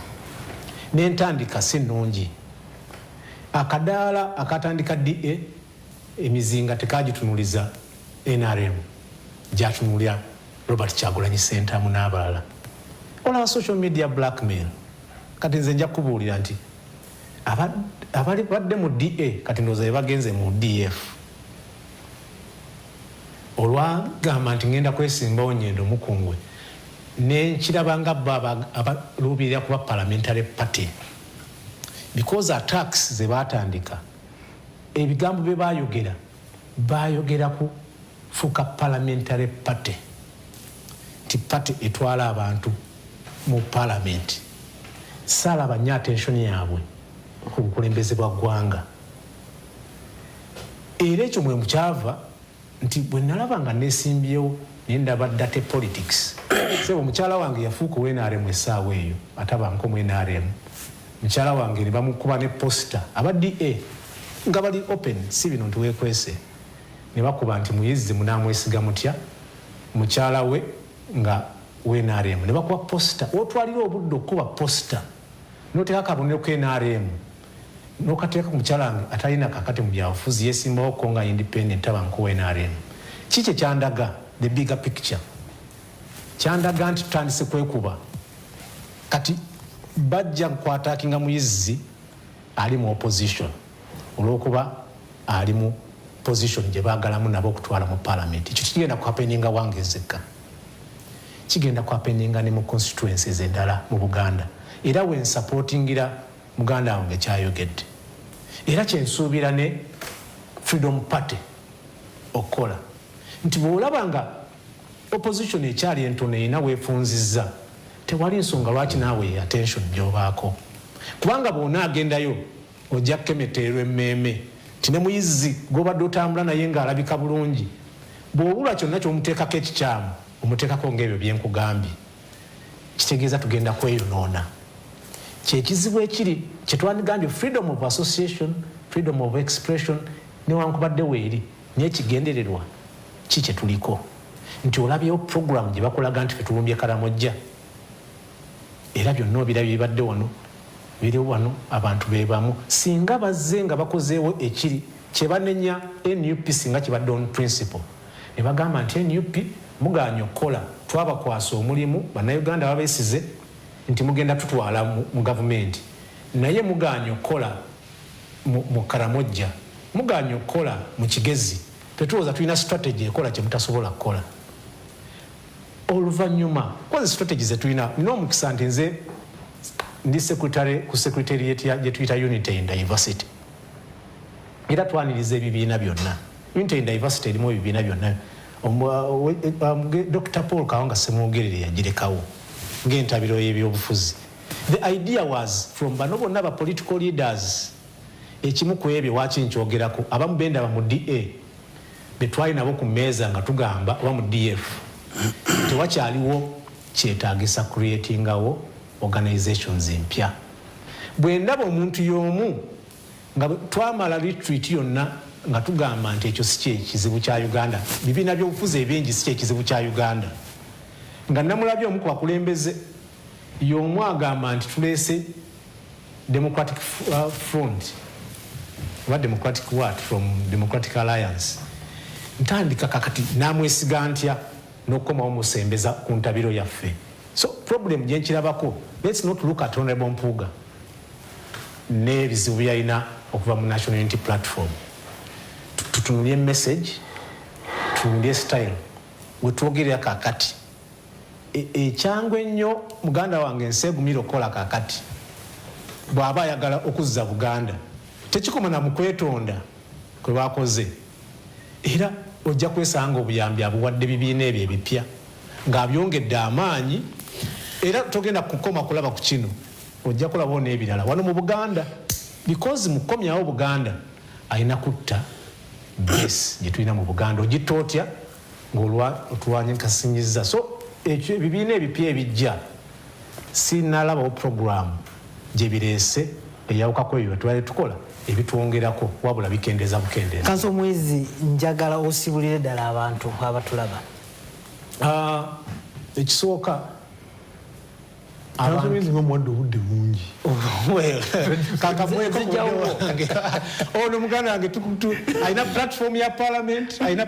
n'entandika si nnungi. Akadaala akatandika DA emizinga tekagitunuliza NRM gyatunulya Robert Kyagulanyi Ssentamu n'abalala. Olaba social media blackmail. Kati nze nja kubuulira nti abali badde mu DA kati ndowooza bagenze mu DF olwagamba nti ngenda kwesimbawo Ennyendo Mukungwe nenkirabanga bo abaluubirira kuba parliamentary party because attacks ze baatandika ebigambo bye baayogera ku fuka parliamentary party ti party etwala abantu mu parliament. Saalaba nnyo attention yaabwe ku bukulembeze bwa ggwanga. Era ekyo mwe mukyava nti bwe nalaba nga neesimbyewo naye ndaba date politics. Sebo mukyala wange yafuuka owa NRM essaawa eyo atabanko mu NRM. Mukyala wange ne bamukuba ne posta aba DA nga bali open si bino nti weekwese ne bakuba nti muyizi munaamwesiga mutya mukyala we nga NRM ne bakuba posta otwalira obudde okuba posta n'oteeka akabonero ku NRM n'okateeka ku mukyala wange atalina kakati mu byabufuzi yeesimbawo ko nga independent abanko wa NRM. Kiki kyandaga the bigger picture kyandaga nti tutandise kwekuba kati bajja nkwatakinga muyizi ali mu opposition olw'okuba ali mu position gye baagalamu nabo okutwala mu parliament. Ekyo kigenda kuhapeninga wange nzekka, kigenda kuhapeninga ne mu constituencies endala mu Buganda. Era we nsupportingira muganda wange kyayogedde era kyensuubira ne Freedom Party okukola nti bw'olaba nga opposition ekyali entono erina weefunzizza tewali nsonga lwaki naawe attention gy'obaako kubanga bw'onaagendayo ojja kukemetererwa emmeeme ti ne muyizi gw'obadde otambula naye ng'alabika bulungi bw'obulwa kyonna ky'omuteekako ekikyamu omuteekako ng'ebyo bye nkugambye kitegeeza tugenda kweyonoona. Kyekizibu ekiri kye twandigambye freedom of association, freedom of expression newankubadde weeri naye kigendererwa ki kye tuliko nti olabyewo program gye bakolaga nti fetulumbye Karamojja era byonna obirabye bibadde wano biri wano abantu beebamu singa bazze nga bakozeewo ekiri kye banenya NUP singa kibadde on principle ne bagamba nti NUP mugaanya okukola twabakwasa omulimu bannayuganda babeesize nti mugenda tutwala mu gavumenti naye mugaanya okukola mu Karamojja mugaanya okukola mu Kigezi tetulowooza tulina strategy ekola kye mutasobola kukola. Oluvannyuma kwazi strategy ze tulina nina omukisa nti nze ndi secretary ku secretariat gye tuyita unity and diversity era twaniriza ebibiina byonna unity and diversity erimu ebibiina byonna. Dr. Paul Kawanga Semwogerere yagirekawo ng'entabiro y'ebyobufuzi. The idea was from bano bonna ba political leaders ekimu ku ebyo waaki nkyogerako abamu benda ba mu DA betwali nabo ku mmeeza nga tugamba oba mu DF tewakyaliwo kyetaagisa creatingawo organizations empya. Bwe ndaba omuntu y'omu nga twamala retreat yonna nga tugamba nti ekyo si kyekizibu kya Uganda, bibiina by'obufuzi ebingi si kyekizibu kya Uganda, nga namulabye omu ku bakulembeze y'omu agamba nti tuleese Democratic Front oba Democratic what from Democratic Alliance, ntandika kakati namwesiga ntya n'okukomawo musembeza ku ntabiro yaffe. So problem gye nkirabako, let's not look at Honorable Mpuuga n'ebizibu byalina okuva mu National Unity Platform. Tutunulye message, tutunulye style, wetwogerera kakati. Ekyangwe ennyo muganda wange Nsegumira Okola kakati bw'aba ayagala okuzza Buganda tekikoma na mukwetonda kwe bakoze, era ojja kwesanga obuyambi abuwadde bibiina ebyo ebipya ng'abyongedde amaanyi, era togenda kukoma kulaba ku kino, ojja kulabawo n'ebirala wano mu Buganda, because mukomyawo Buganda alina kutta base gye tulina mu Buganda ogitootya ng'otulwanye nkasinyiza. So ekyo ebibiina ebipya ebijja sinalabawo program gye bireese eyawukako ebyo twali tukola ebitwongerako wabula bikendeeza bukendeeza. Kanso Mwizi, njagala osibulire ddala abantu abatulaba. Ekisooka Kanso Mwizi ng'omuwadde obudde bungi. Kakamweko ono muganda wange alina platform ya parliament, alina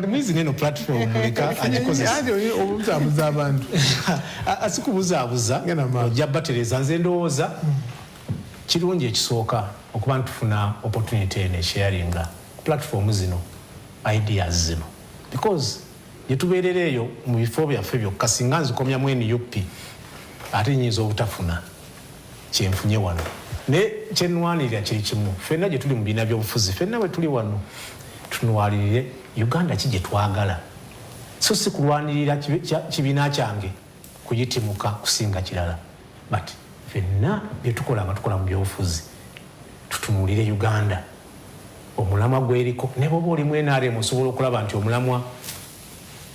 Mwizi neno platform muleka agikozesa. Obuzaabuza abantu. Asikubuzaabuza ojja batereza nze ndowooza kirungi ekisooka okuba ntufuna opportunity eno esharinga platform zino ideas zino, because yetubeerera eyo mu bifo byaffe byokka singa nzikomyamu NUP ate nyinza obutafuna kyenfunye wano. Ne kyenwanirira kiri kimu, ffenna gye tuli mu bibiina by'obufuzi, ffenna bwe tuli wano tunwalirire Uganda ki gye twagala, so si kulwanirira kibiina kyange kuyitimuka kusinga kirala, but ffenna bye tukola nga tukola mu by'obufuzi tutunuulire Uganda omulamwa gweriko, ne bwoba oli mu NRM osobola okulaba nti omulamwa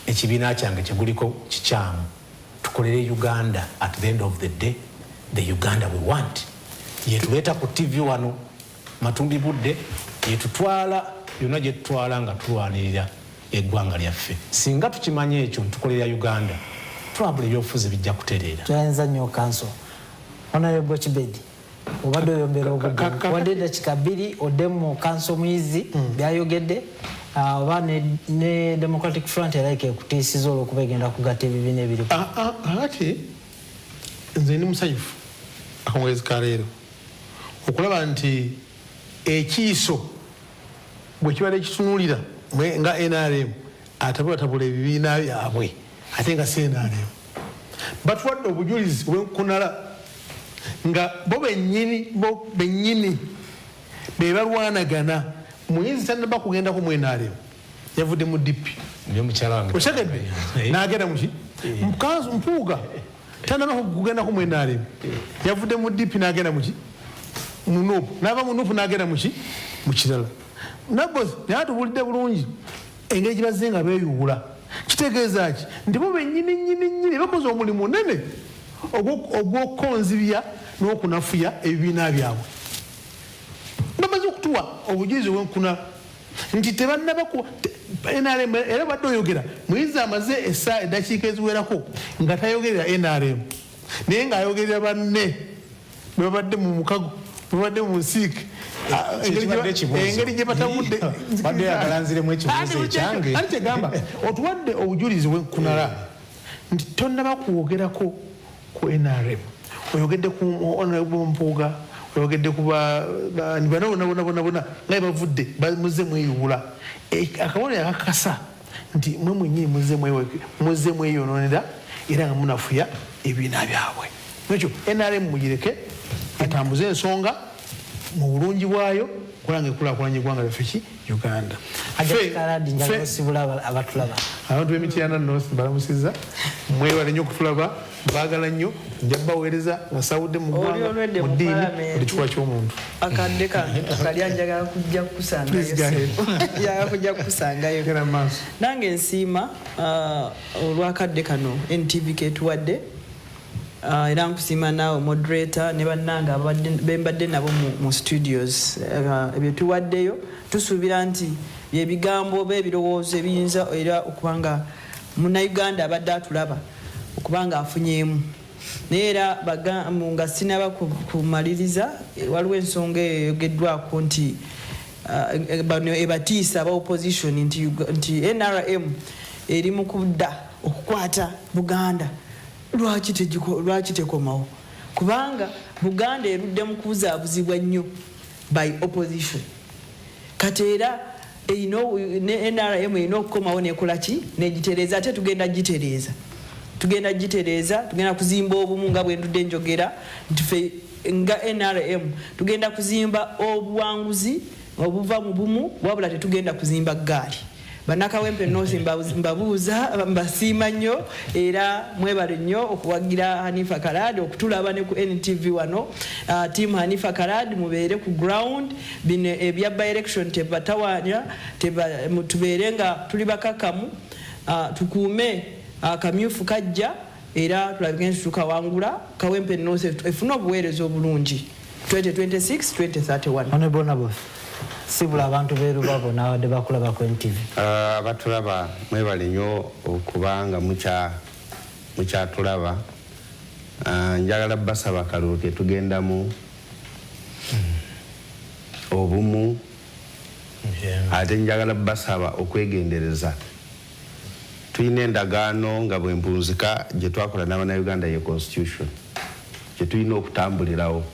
ekibiina kyange kyeguliko kikyamu. Tukolere Uganda at the end of the day, the Uganda we want. Yetuleeta ku TV wano Matumbi Budde, yetutwala yonna gye tutwala nga tulwanirira eggwanga lyaffe. Singa tukimanye ekyo tukolera Uganda, twabula ebyobufuzi bijja kutereera. Twayenza nnyo Kanso. Honorable Kibedi, obadde oyombera obudde wadde eddakiika 2 oddemu Kanso Mwizi byayogedde oba ne Democratic Front erayika ekutiisiza olw'okuba egenda kugatta ebibiina ebiri. Ate nze ndi musanyufu akamwezi kaleero okulaba nti ekiiso bwe kibadde kitunuulira nga NRM atabulatabula ebibiina byabwe ate nga si NRM batuwadde obujulizi obwenkunala nga bo bennyini be balwanagana. Muyinzi tannaba kugendako mu NRM, yavudde mu DP. Otegedde n'agenda muki Mpuuga tannaba kugendako mu NRM, yavudde mu DP n'agenda muki mu NUP, n'ava mu NUP n'agenda muki mu kirala. Nabbozi naye atubulidde bulungi engeri gye bazze nga beeyuwula. Kitegeeza ki nti bo bennyini bakoze omulimu munene ogw'okukonzibya n'okunafuya ebibiina byabwe. Bamaze okutuwa obujulizi obwenkuna nti tebannaba NRM era badde oyogera Muyinzi amaze eddakiika eziwerako nga tayogerera NRM naye ng'ayogerera banne bwe babadde mu mukago bwe babadde mu nsiike engeri gye batabudde badde yagalanziremu ekibuuzo ekyange ate kyegamba otuwadde obujulizi bwenkunala nti tonnaba kuwogerako ku NRM, oyogedde ku Honorable Mpuuga, oyogedde ku bonna nga bavudde muze mweyuwula. Akabonero akakasa nti mwe mwennyini muze mweyononera era nga munafuya ebibiina byabwe. Nekyo NRM mugireke etambuze ensonga mu bulungi bwayo kulanga ekulaakulanya eggwanga lyaffe ki Uganda. Abantu b'Emityana North balamusizza, mwebale nnyo okutulaba, baagala nnyo, nja baweereza basawudde mu ggwanga mu ddiini buli kikuba ky'omuntu. Akadde kange kali anjagala kujja kukusangayo. Genda mu maaso. Nange nsiima olw'akadde kano NTV ketuwadde. Era nkusiima naawe moderator ne bannange bembadde nabo mu studios ebyo tuwaddeyo tusuubira nti byebigambo oba ebirowoozo ebiyinza era okubanga munnayuganda abadde atulaba okubanga afunyeemu naye era nga sinaba kumaliriza waliwo ensonga eyogeddwako nti bano ebatiisa aba opposition nti NRM eri mu kudda okukwata Buganda. Lwaki tekomawo kubanga Buganda erudde mu kubuzaabuzibwa nnyo by opposition kati era NRM erina okukomawo nekola ki negitereeza ate tugenda gitereeza tugenda kuzimba obumu nga bwendudde njogera nti ffe nga NRM tugenda kuzimba obuwanguzi obuva mu bumu wabula tetugenda kuzimba ggaali. Bannakawempe North mbabuuza mbasiima nnyo era mwebale nnyo okuwagira Hanifa Karadi okutulaba ne ku NTV wano. Team Hanifa Karadi mubeere ku ground bino ebya by election tebatawanya tubeere nga tuli bakakamu tukuume akamyufu kajja era tulabike nti tukawangula Kawempe North efuna obuweereza obulungi 2026-2031. Honorable Naboth. Sibula abantu beerubaabo n'abadde bakulaba ku NTV. Abatulaba mwebale nnyo okubanga mukyatulaba. Njagala basaba kalulu ke tugendamu obumu ate njagala basaba okwegendereza. Tulina endagaano nga bwe mpunzika gye twakola n'Abannayuganda ye constitution gye tulina okutambulirawo.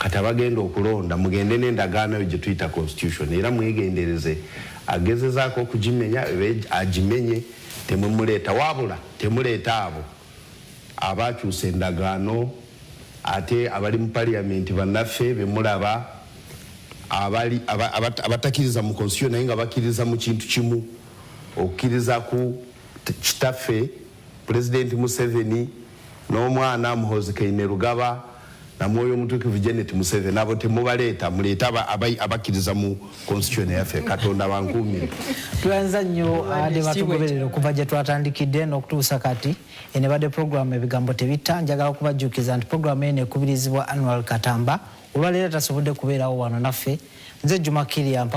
Kati abagenda okulonda mugende n'endagaano gye tuyita constitution era mwegendereze agezezaako okugimenya agimenye temumuleeta wabula temuleeta abo abakyusa endagaano ate abali mu parliament bannaffe bemulaba abatakiriza mu constitution naye nga bakkiriza mu kintu kimu okukkiriza ku kitaffe President Museveni n'omwana Muhoozi Kainerugaba na Mwoyo Mutukuvu Janet Museveni nabo temubaleeta muleeta abakkiriza mu constitution yaffe Katonda bankuumire. Tuyanza nnyo abadde batugoberera okuva gye twatandikidde n'okutuusa kati ene badde programu ebigambo tebitta. Njagala okubajjukiza nti programu eno ekubirizibwa Annual Katamba olwaleero tasobodde kubeerawo wano naffe nze Juma Kiria.